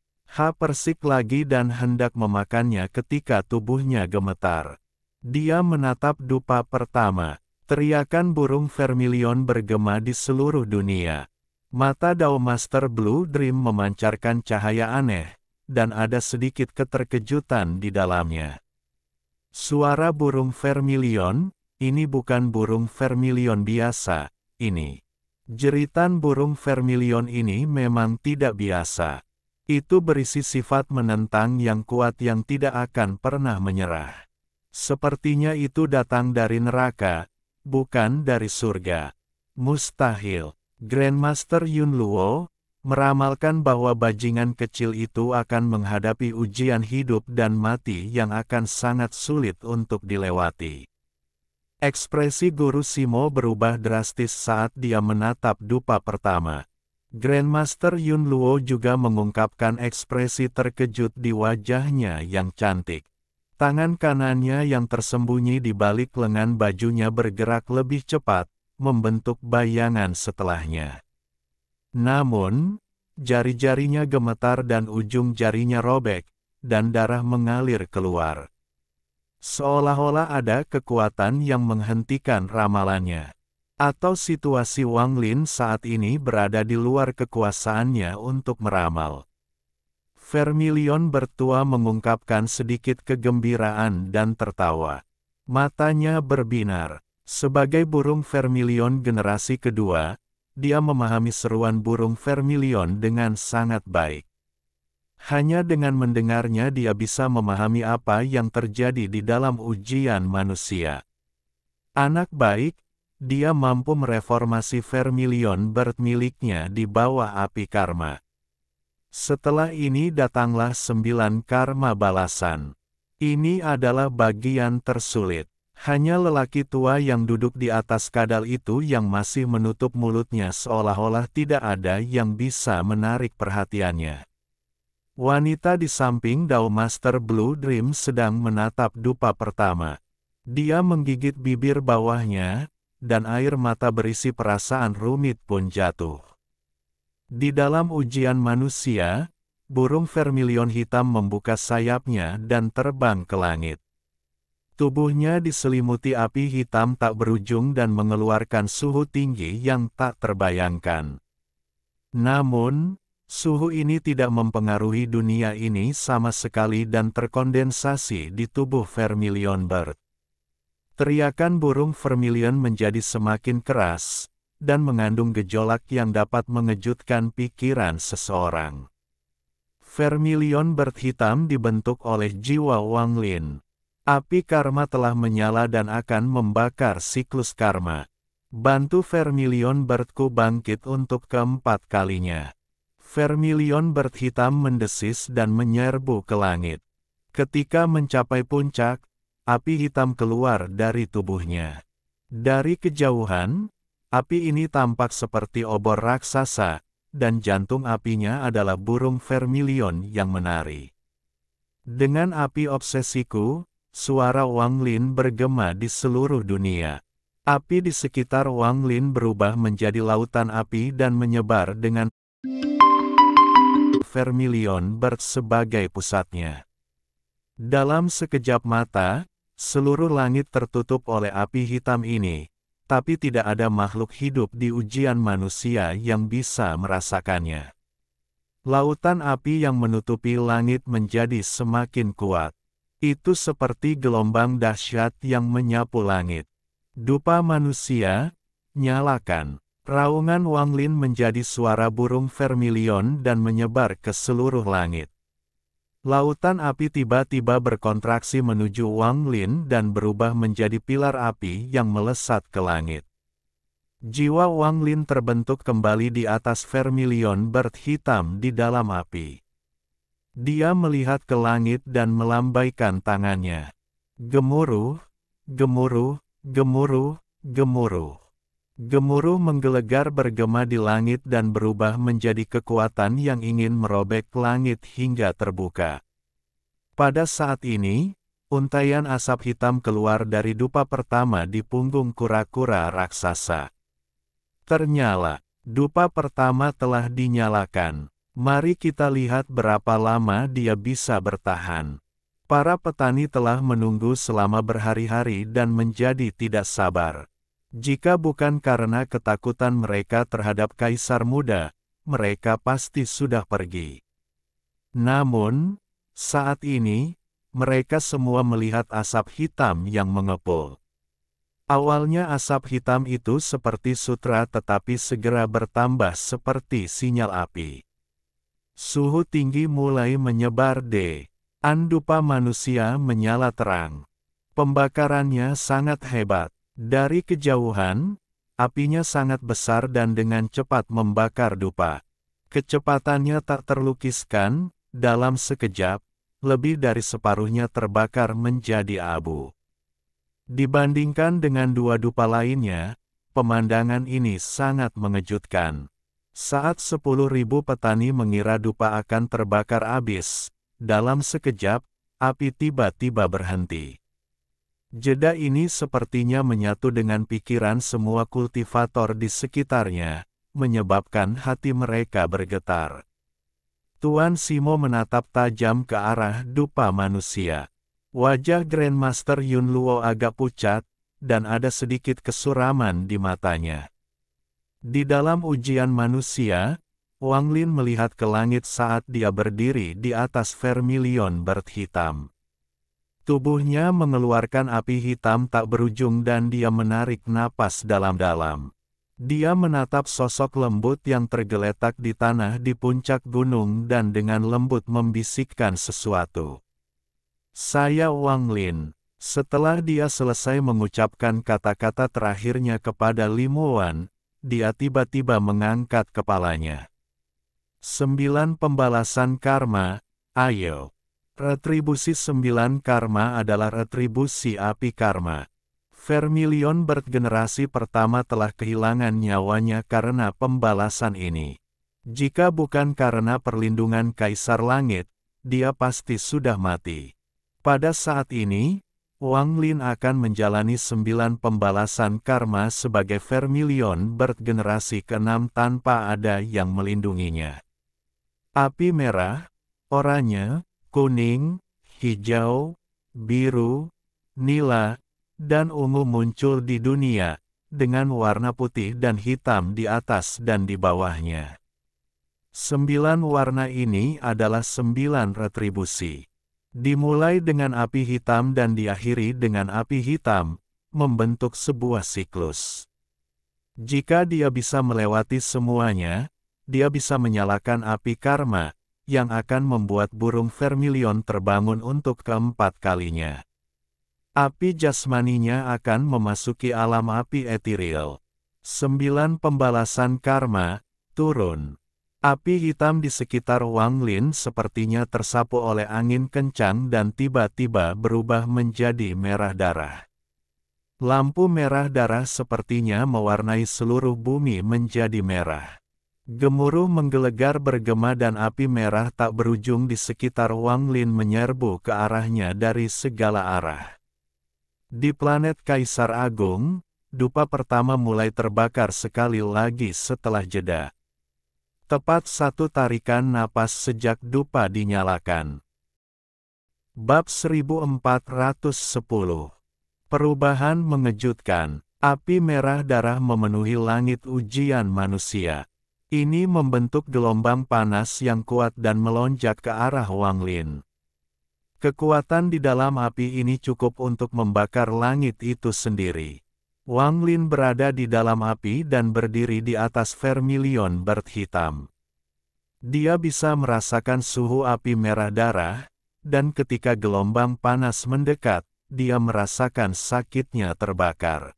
persik lagi dan hendak memakannya ketika tubuhnya gemetar. Dia menatap dupa pertama. Teriakan burung Vermilion bergema di seluruh dunia. Mata Dao Master Blue Dream memancarkan cahaya aneh, dan ada sedikit keterkejutan di dalamnya. Suara burung Vermilion, ini bukan burung Vermilion biasa, ini. Jeritan burung Vermilion ini memang tidak biasa. Itu berisi sifat menentang yang kuat yang tidak akan pernah menyerah. Sepertinya itu datang dari neraka, bukan dari surga. Mustahil. Grandmaster Yun Luo meramalkan bahwa bajingan kecil itu akan menghadapi ujian hidup dan mati yang akan sangat sulit untuk dilewati. Ekspresi Guru Simo berubah drastis saat dia menatap dupa pertama. Grandmaster Yun Luo juga mengungkapkan ekspresi terkejut di wajahnya yang cantik. Tangan kanannya yang tersembunyi di balik lengan bajunya bergerak lebih cepat, membentuk bayangan setelahnya. Namun, jari-jarinya gemetar dan ujung jarinya robek, dan darah mengalir keluar. Seolah-olah ada kekuatan yang menghentikan ramalannya. Atau situasi Wang Lin saat ini berada di luar kekuasaannya untuk meramal. Vermilion bertua mengungkapkan sedikit kegembiraan dan tertawa. Matanya berbinar. Sebagai burung Vermilion generasi kedua, dia memahami seruan burung Vermilion dengan sangat baik. Hanya dengan mendengarnya dia bisa memahami apa yang terjadi di dalam ujian manusia. Anak baik, dia mampu mereformasi Vermilion Bird miliknya di bawah api karma. Setelah ini datanglah 9 karma balasan. Ini adalah bagian tersulit. Hanya lelaki tua yang duduk di atas kadal itu yang masih menutup mulutnya seolah-olah tidak ada yang bisa menarik perhatiannya. Wanita di samping Dao Master Blue Dream sedang menatap dupa pertama. Dia menggigit bibir bawahnya, dan air mata berisi perasaan rumit pun jatuh. Di dalam ujian manusia, burung Vermilion hitam membuka sayapnya dan terbang ke langit. Tubuhnya diselimuti api hitam tak berujung dan mengeluarkan suhu tinggi yang tak terbayangkan. Namun, suhu ini tidak mempengaruhi dunia ini sama sekali dan terkondensasi di tubuh Vermilion Bird. Teriakan burung Vermilion menjadi semakin keras, dan mengandung gejolak yang dapat mengejutkan pikiran seseorang. Vermilion Bird hitam dibentuk oleh jiwa Wang Lin. Api karma telah menyala dan akan membakar siklus karma. Bantu Vermilion Birdku bangkit untuk keempat kalinya. Vermilion Bird hitam mendesis dan menyerbu ke langit. Ketika mencapai puncak, api hitam keluar dari tubuhnya. Dari kejauhan, api ini tampak seperti obor raksasa, dan jantung apinya adalah burung Vermilion yang menari. Dengan api obsesiku, suara Wang Lin bergema di seluruh dunia. Api di sekitar Wang Lin berubah menjadi lautan api dan menyebar dengan Vermilion Bird sebagai pusatnya. Dalam sekejap mata, seluruh langit tertutup oleh api hitam ini. Tapi tidak ada makhluk hidup di ujian manusia yang bisa merasakannya. Lautan api yang menutupi langit menjadi semakin kuat. Itu seperti gelombang dahsyat yang menyapu langit. Dupa manusia, nyalakan. Raungan Wang Lin menjadi suara burung vermilion dan menyebar ke seluruh langit. Lautan api tiba-tiba berkontraksi menuju Wang Lin dan berubah menjadi pilar api yang melesat ke langit. Jiwa Wang Lin terbentuk kembali di atas vermilion bird hitam di dalam api. Dia melihat ke langit dan melambaikan tangannya. Gemuruh, gemuruh, gemuruh, gemuruh. Gemuruh menggelegar bergema di langit dan berubah menjadi kekuatan yang ingin merobek langit hingga terbuka. Pada saat ini, untaian asap hitam keluar dari dupa pertama di punggung kura-kura raksasa. Ternyala, dupa pertama telah dinyalakan. Mari kita lihat berapa lama dia bisa bertahan. Para petani telah menunggu selama berhari-hari dan menjadi tidak sabar. Jika bukan karena ketakutan mereka terhadap kaisar muda, mereka pasti sudah pergi. Namun, saat ini, mereka semua melihat asap hitam yang mengepul. Awalnya asap hitam itu seperti sutra tetapi segera bertambah seperti sinyal api. Suhu tinggi mulai menyebar dupa manusia menyala terang. Pembakarannya sangat hebat. Dari kejauhan, apinya sangat besar dan dengan cepat membakar dupa. Kecepatannya tak terlukiskan, dalam sekejap, lebih dari separuhnya terbakar menjadi abu. Dibandingkan dengan dua dupa lainnya, pemandangan ini sangat mengejutkan. Saat 10.000 petani mengira dupa akan terbakar habis, dalam sekejap, api tiba-tiba berhenti. Jeda ini sepertinya menyatu dengan pikiran semua kultivator di sekitarnya, menyebabkan hati mereka bergetar. Tuan Simo menatap tajam ke arah dupa manusia. Wajah Grandmaster Yun Luo agak pucat, dan ada sedikit kesuraman di matanya. Di dalam ujian manusia, Wang Lin melihat ke langit saat dia berdiri di atas vermilion bird hitam. Tubuhnya mengeluarkan api hitam tak berujung dan dia menarik napas dalam-dalam. Dia menatap sosok lembut yang tergeletak di tanah di puncak gunung dan dengan lembut membisikkan sesuatu. Saya Wang Lin. Setelah dia selesai mengucapkan kata-kata terakhirnya kepada Limuan, dia tiba-tiba mengangkat kepalanya. 9 pembalasan karma, ayo. Retribusi 9 karma adalah retribusi api karma. Vermilion bird generasi pertama telah kehilangan nyawanya karena pembalasan ini. Jika bukan karena perlindungan Kaisar Langit, dia pasti sudah mati. Pada saat ini, Wang Lin akan menjalani 9 pembalasan karma sebagai vermilion bird generasi ke-6 tanpa ada yang melindunginya. Api merah, oranye, kuning, hijau, biru, nila, dan ungu muncul di dunia, dengan warna putih dan hitam di atas dan di bawahnya. 9 warna ini adalah 9 retribusi. Dimulai dengan api hitam dan diakhiri dengan api hitam, membentuk sebuah siklus. Jika dia bisa melewati semuanya, dia bisa menyalakan api karma, yang akan membuat burung vermilion terbangun untuk keempat kalinya. Api jasmaninya akan memasuki alam api etiril. 9 pembalasan karma, turun. Api hitam di sekitar Wang Lin sepertinya tersapu oleh angin kencang dan tiba-tiba berubah menjadi merah darah. Lampu merah darah sepertinya mewarnai seluruh bumi menjadi merah. Gemuruh menggelegar bergema dan api merah tak berujung di sekitar Wang Lin menyerbu ke arahnya dari segala arah. Di planet Kaisar Agung, dupa pertama mulai terbakar sekali lagi setelah jeda. Tepat 1 tarikan napas sejak dupa dinyalakan. Bab 1410. Perubahan mengejutkan. Api merah darah memenuhi langit ujian manusia. Ini membentuk gelombang panas yang kuat dan melonjak ke arah Wang Lin. Kekuatan di dalam api ini cukup untuk membakar langit itu sendiri. Wang Lin berada di dalam api dan berdiri di atas vermilion bird hitam. Dia bisa merasakan suhu api merah darah, dan ketika gelombang panas mendekat, dia merasakan sakitnya terbakar.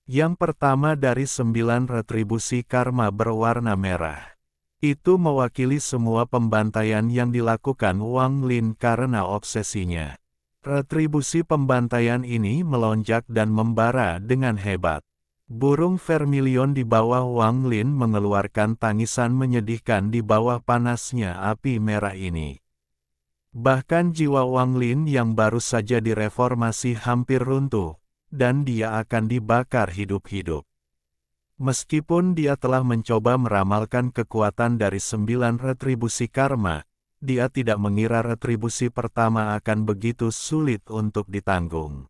Yang pertama dari 9 retribusi karma berwarna merah. Itu mewakili semua pembantaian yang dilakukan Wang Lin karena obsesinya. Retribusi pembantaian ini melonjak dan membara dengan hebat. Burung vermilion di bawah Wang Lin mengeluarkan tangisan menyedihkan di bawah panasnya api merah ini. Bahkan jiwa Wang Lin yang baru saja direformasi hampir runtuh, dan dia akan dibakar hidup-hidup. Meskipun dia telah mencoba meramalkan kekuatan dari 9 retribusi karma, dia tidak mengira retribusi pertama akan begitu sulit untuk ditanggung.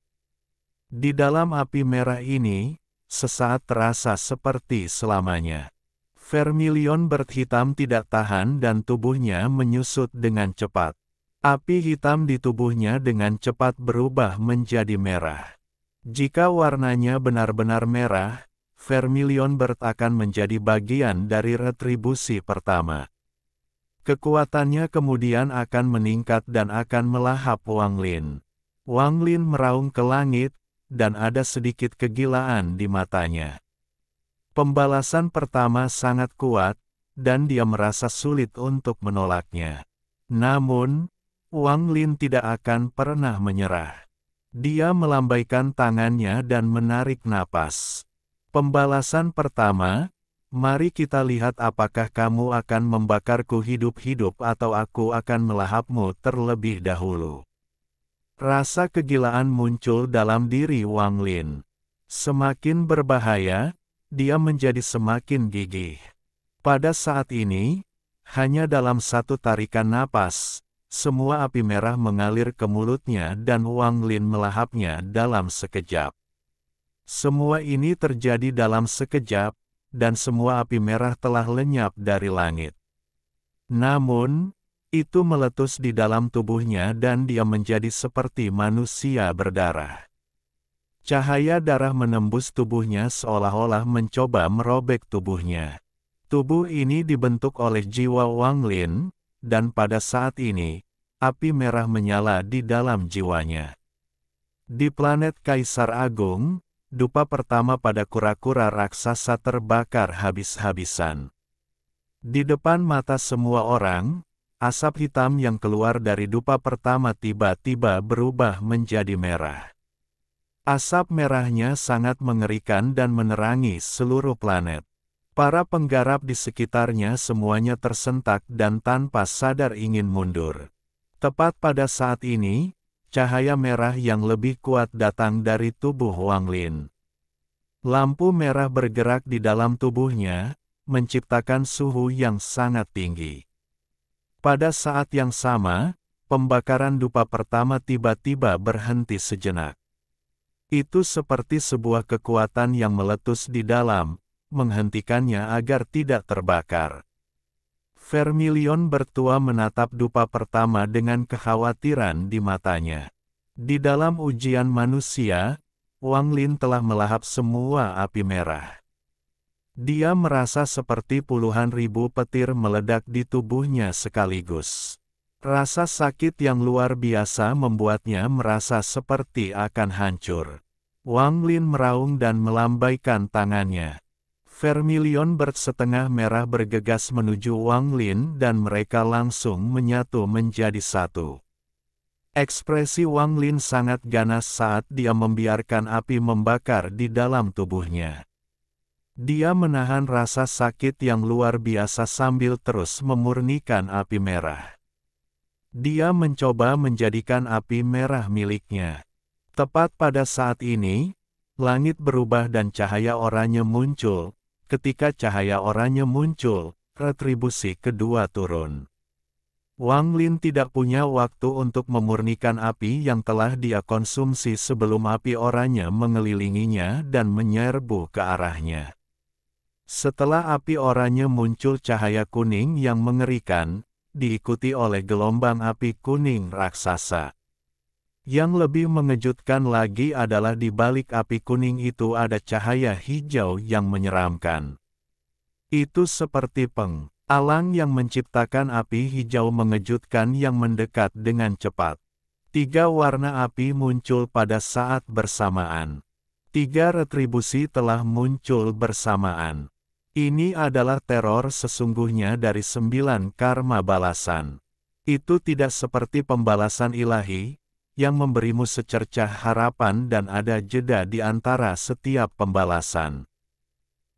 Di dalam api merah ini, sesaat terasa seperti selamanya. Vermilion bird hitam tidak tahan dan tubuhnya menyusut dengan cepat. Api hitam di tubuhnya dengan cepat berubah menjadi merah. Jika warnanya benar-benar merah, vermilion bird akan menjadi bagian dari retribusi pertama. Kekuatannya kemudian akan meningkat dan akan melahap Wang Lin. Wang Lin meraung ke langit, dan ada sedikit kegilaan di matanya. Pembalasan pertama sangat kuat, dan dia merasa sulit untuk menolaknya. Namun, Wang Lin tidak akan pernah menyerah. Dia melambaikan tangannya dan menarik napas. Pembalasan pertama, mari kita lihat apakah kamu akan membakarku hidup-hidup atau aku akan melahapmu terlebih dahulu. Rasa kegilaan muncul dalam diri Wang Lin. Semakin berbahaya, dia menjadi semakin gigih. Pada saat ini, hanya dalam satu tarikan napas, semua api merah mengalir ke mulutnya dan Wang Lin melahapnya dalam sekejap. Semua ini terjadi dalam sekejap, dan semua api merah telah lenyap dari langit. Namun, itu meletus di dalam tubuhnya dan dia menjadi seperti manusia berdarah. Cahaya darah menembus tubuhnya seolah-olah mencoba merobek tubuhnya. Tubuh ini dibentuk oleh jiwa Wang Lin, dan pada saat ini, api merah menyala di dalam jiwanya. Di planet Kaisar Agung, dupa pertama pada kura-kura raksasa terbakar habis-habisan. Di depan mata semua orang, asap hitam yang keluar dari dupa pertama tiba-tiba berubah menjadi merah. Asap merahnya sangat mengerikan dan menerangi seluruh planet. Para penggarap di sekitarnya semuanya tersentak dan tanpa sadar ingin mundur. Tepat pada saat ini, cahaya merah yang lebih kuat datang dari tubuh Wang Lin. Lampu merah bergerak di dalam tubuhnya, menciptakan suhu yang sangat tinggi. Pada saat yang sama, pembakaran dupa pertama tiba-tiba berhenti sejenak. Itu seperti sebuah kekuatan yang meletus di dalam, menghentikannya agar tidak terbakar. Vermilion bertua menatap dupa pertama dengan kekhawatiran di matanya. Di dalam ujian manusia, Wang Lin telah melahap semua api merah. Dia merasa seperti puluhan ribu petir meledak di tubuhnya sekaligus. Rasa sakit yang luar biasa membuatnya merasa seperti akan hancur. Wang Lin meraung dan melambaikan tangannya. Vermilion bird setengah merah bergegas menuju Wang Lin dan mereka langsung menyatu menjadi satu. Ekspresi Wang Lin sangat ganas saat dia membiarkan api membakar di dalam tubuhnya. Dia menahan rasa sakit yang luar biasa sambil terus memurnikan api merah. Dia mencoba menjadikan api merah miliknya. Tepat pada saat ini, langit berubah dan cahaya oranye muncul. Ketika cahaya oranye muncul, retribusi kedua turun. Wang Lin tidak punya waktu untuk memurnikan api yang telah dia konsumsi sebelum api oranye mengelilinginya dan menyerbu ke arahnya. Setelah api oranye muncul cahaya kuning yang mengerikan, diikuti oleh gelombang api kuning raksasa. Yang lebih mengejutkan lagi adalah di balik api kuning itu ada cahaya hijau yang menyeramkan. Itu seperti peng-alang yang menciptakan api hijau mengejutkan yang mendekat dengan cepat. 3 warna api muncul pada saat bersamaan. 3 retribusi telah muncul bersamaan. Ini adalah teror sesungguhnya dari 9 karma balasan. Itu tidak seperti pembalasan ilahi, yang memberimu secercah harapan dan ada jeda di antara setiap pembalasan.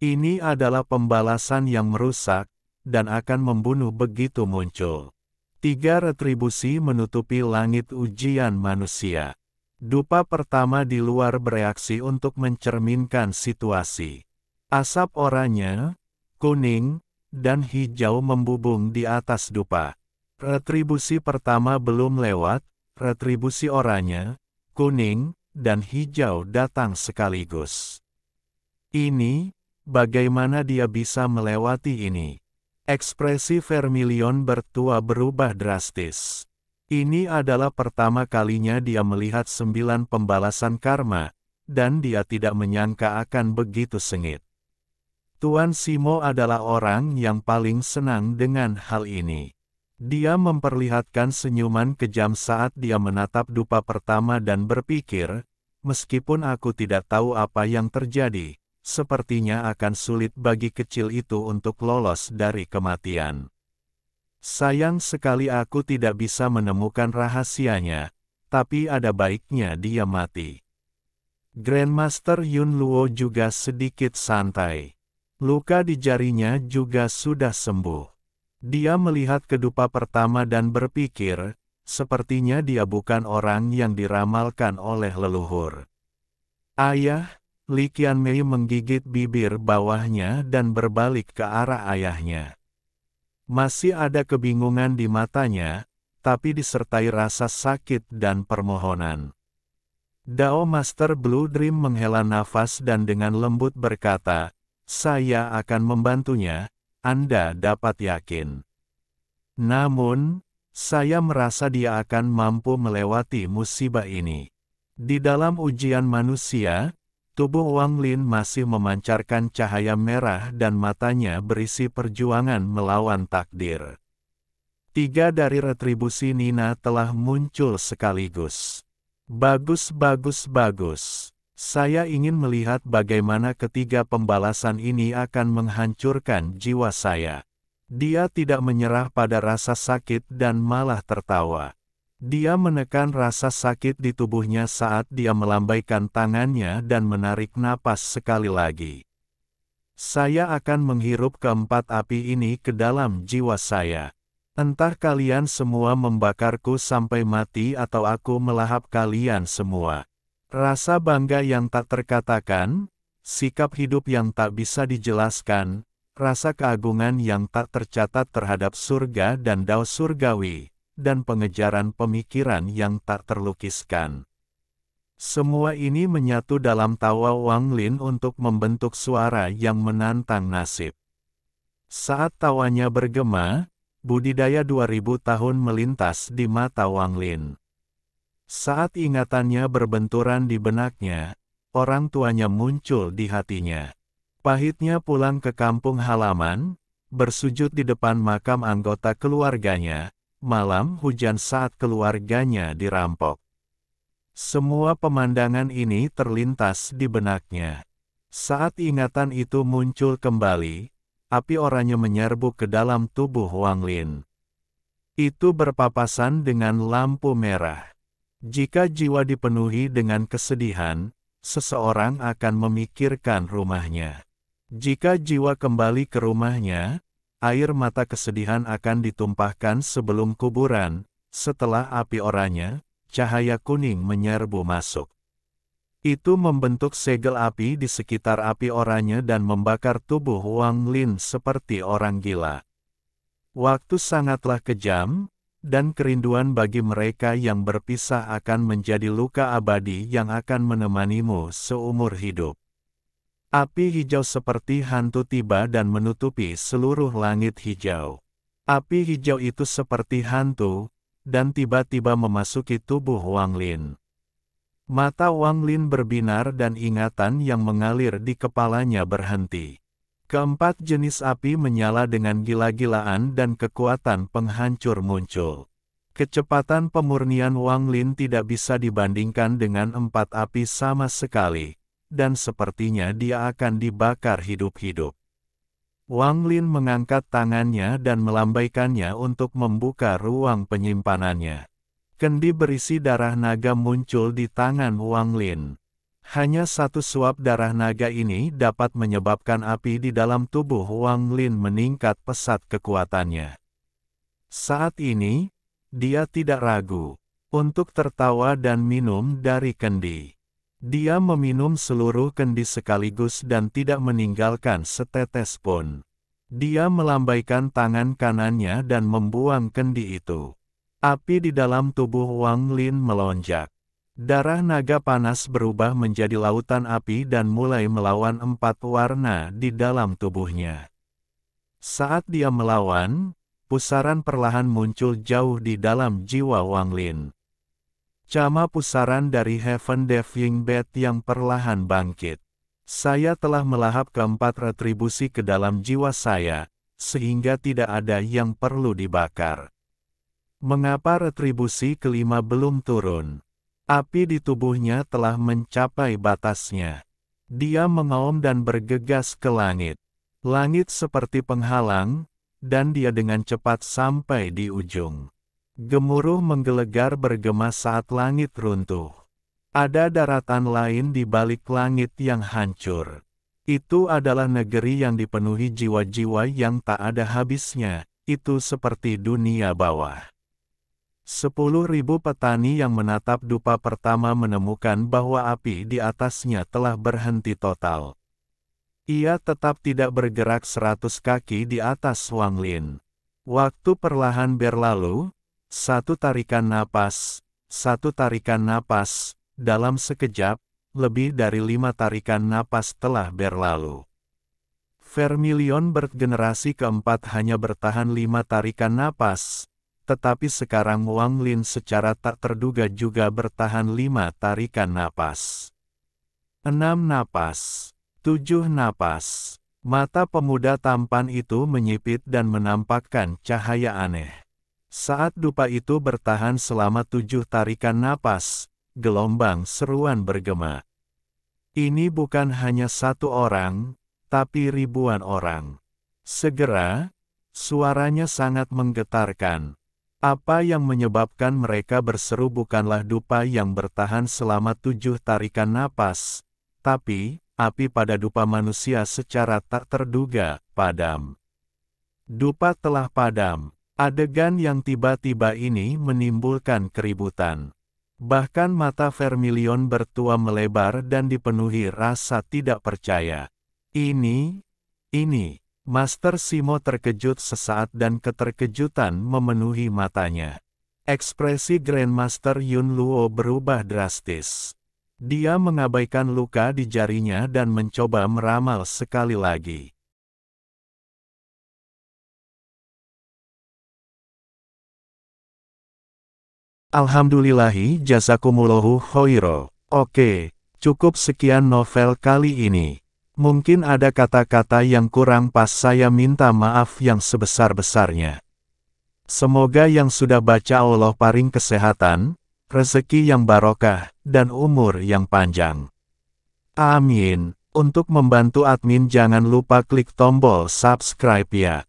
Ini adalah pembalasan yang merusak, dan akan membunuh begitu muncul. 3 retribusi menutupi langit ujian manusia. Dupa pertama di luar bereaksi untuk mencerminkan situasi. Asap oranye, kuning, dan hijau membubung di atas dupa. Retribusi pertama belum lewat, retribusi oranye, kuning, dan hijau datang sekaligus. Ini, bagaimana dia bisa melewati ini? Ekspresi Vermilion bertua berubah drastis. Ini adalah pertama kalinya dia melihat 9 pembalasan karma, dan dia tidak menyangka akan begitu sengit. Tuan Simo adalah orang yang paling senang dengan hal ini. Dia memperlihatkan senyuman kejam saat dia menatap dupa pertama dan berpikir, meskipun aku tidak tahu apa yang terjadi, sepertinya akan sulit bagi kecil itu untuk lolos dari kematian. Sayang sekali aku tidak bisa menemukan rahasianya, tapi ada baiknya dia mati. Grandmaster Yun Luo juga sedikit santai. Luka di jarinya juga sudah sembuh. Dia melihat ke dupa pertama dan berpikir, sepertinya dia bukan orang yang diramalkan oleh leluhur. Ayah, Li Qianmei menggigit bibir bawahnya dan berbalik ke arah ayahnya. Masih ada kebingungan di matanya, tapi disertai rasa sakit dan permohonan. Dao Master Blue Dream menghela nafas dan dengan lembut berkata, "Saya akan membantunya, Anda dapat yakin. Namun, saya merasa dia akan mampu melewati musibah ini." Di dalam ujian manusia, tubuh Wang Lin masih memancarkan cahaya merah dan matanya berisi perjuangan melawan takdir. 3 dari retribusi Nina telah muncul sekaligus. Bagus, bagus, bagus. Saya ingin melihat bagaimana ketiga pembalasan ini akan menghancurkan jiwa saya. Dia tidak menyerah pada rasa sakit dan malah tertawa. Dia menekan rasa sakit di tubuhnya saat dia melambaikan tangannya dan menarik napas sekali lagi. Saya akan menghirup keempat api ini ke dalam jiwa saya. Entah kalian semua membakarku sampai mati atau aku melahap kalian semua. Rasa bangga yang tak terkatakan, sikap hidup yang tak bisa dijelaskan, rasa keagungan yang tak tercatat terhadap surga dan dao surgawi, dan pengejaran pemikiran yang tak terlukiskan. Semua ini menyatu dalam tawa Wang Lin untuk membentuk suara yang menantang nasib. Saat tawanya bergema, budidaya 2000 tahun melintas di mata Wang Lin. Saat ingatannya berbenturan di benaknya, orang tuanya muncul di hatinya. Pahitnya pulang ke kampung halaman, bersujud di depan makam anggota keluarganya, malam hujan saat keluarganya dirampok. Semua pemandangan ini terlintas di benaknya. Saat ingatan itu muncul kembali, api oranye menyerbu ke dalam tubuh Wang Lin. Itu berpapasan dengan lampu merah. Jika jiwa dipenuhi dengan kesedihan, seseorang akan memikirkan rumahnya. Jika jiwa kembali ke rumahnya, air mata kesedihan akan ditumpahkan sebelum kuburan. Setelah api oranye, cahaya kuning menyerbu masuk. Itu membentuk segel api di sekitar api oranye dan membakar tubuh Wang Lin seperti orang gila. Waktu sangatlah kejam, dan kerinduan bagi mereka yang berpisah akan menjadi luka abadi yang akan menemanimu seumur hidup. Api hijau seperti hantu tiba dan menutupi seluruh langit hijau. Api hijau itu seperti hantu, dan tiba-tiba memasuki tubuh Wang Lin. Mata Wang Lin berbinar dan ingatan yang mengalir di kepalanya berhenti. Keempat jenis api menyala dengan gila-gilaan dan kekuatan penghancur muncul. Kecepatan pemurnian Wang Lin tidak bisa dibandingkan dengan empat api sama sekali, dan sepertinya dia akan dibakar hidup-hidup. Wang Lin mengangkat tangannya dan melambaikannya untuk membuka ruang penyimpanannya. Kendi berisi darah naga muncul di tangan Wang Lin. Hanya satu suap darah naga ini dapat menyebabkan api di dalam tubuh Wang Lin meningkat pesat kekuatannya. Saat ini, dia tidak ragu untuk tertawa dan minum dari kendi. Dia meminum seluruh kendi sekaligus dan tidak meninggalkan setetes pun. Dia melambaikan tangan kanannya dan membuang kendi itu. Api di dalam tubuh Wang Lin melonjak. Darah naga panas berubah menjadi lautan api dan mulai melawan empat warna di dalam tubuhnya. Saat dia melawan, pusaran perlahan muncul jauh di dalam jiwa Wang Lin. Cama pusaran dari Heaven Diving Bat yang perlahan bangkit. Saya telah melahap keempat retribusi ke dalam jiwa saya, sehingga tidak ada yang perlu dibakar. Mengapa retribusi kelima belum turun? Api di tubuhnya telah mencapai batasnya. Dia mengaum dan bergegas ke langit. Langit seperti penghalang, dan dia dengan cepat sampai di ujung. Gemuruh menggelegar bergema saat langit runtuh. Ada daratan lain di balik langit yang hancur. Itu adalah negeri yang dipenuhi jiwa-jiwa yang tak ada habisnya. Itu seperti dunia bawah. 10.000 petani yang menatap dupa pertama menemukan bahwa api di atasnya telah berhenti total. Ia tetap tidak bergerak 100 kaki di atas Wang Lin. Waktu perlahan berlalu, satu tarikan napas, dalam sekejap, lebih dari 5 tarikan napas telah berlalu. Vermilion Bird generasi keempat hanya bertahan 5 tarikan napas. Tetapi sekarang Wang Lin secara tak terduga juga bertahan 5 tarikan napas. 6 napas. 7 napas. Mata pemuda tampan itu menyipit dan menampakkan cahaya aneh. Saat dupa itu bertahan selama 7 tarikan napas, gelombang seruan bergema. Ini bukan hanya satu orang, tapi ribuan orang. Segera, suaranya sangat menggetarkan. Apa yang menyebabkan mereka berseru bukanlah dupa yang bertahan selama 7 tarikan napas, tapi api pada dupa manusia secara tak terduga padam. Dupa telah padam. Adegan yang tiba-tiba ini menimbulkan keributan. Bahkan mata Vermilion bertua melebar dan dipenuhi rasa tidak percaya. Ini. Master Simo terkejut sesaat dan keterkejutan memenuhi matanya. Ekspresi Grandmaster Yun Luo berubah drastis. Dia mengabaikan luka di jarinya dan mencoba meramal sekali lagi. Alhamdulillahi jazakumullahu khairo. Oke, cukup sekian novel kali ini. Mungkin ada kata-kata yang kurang pas, saya minta maaf yang sebesar-besarnya. Semoga yang sudah baca Allah paring kesehatan, rezeki yang barokah, dan umur yang panjang. Amin. Untuk membantu admin jangan lupa klik tombol subscribe ya.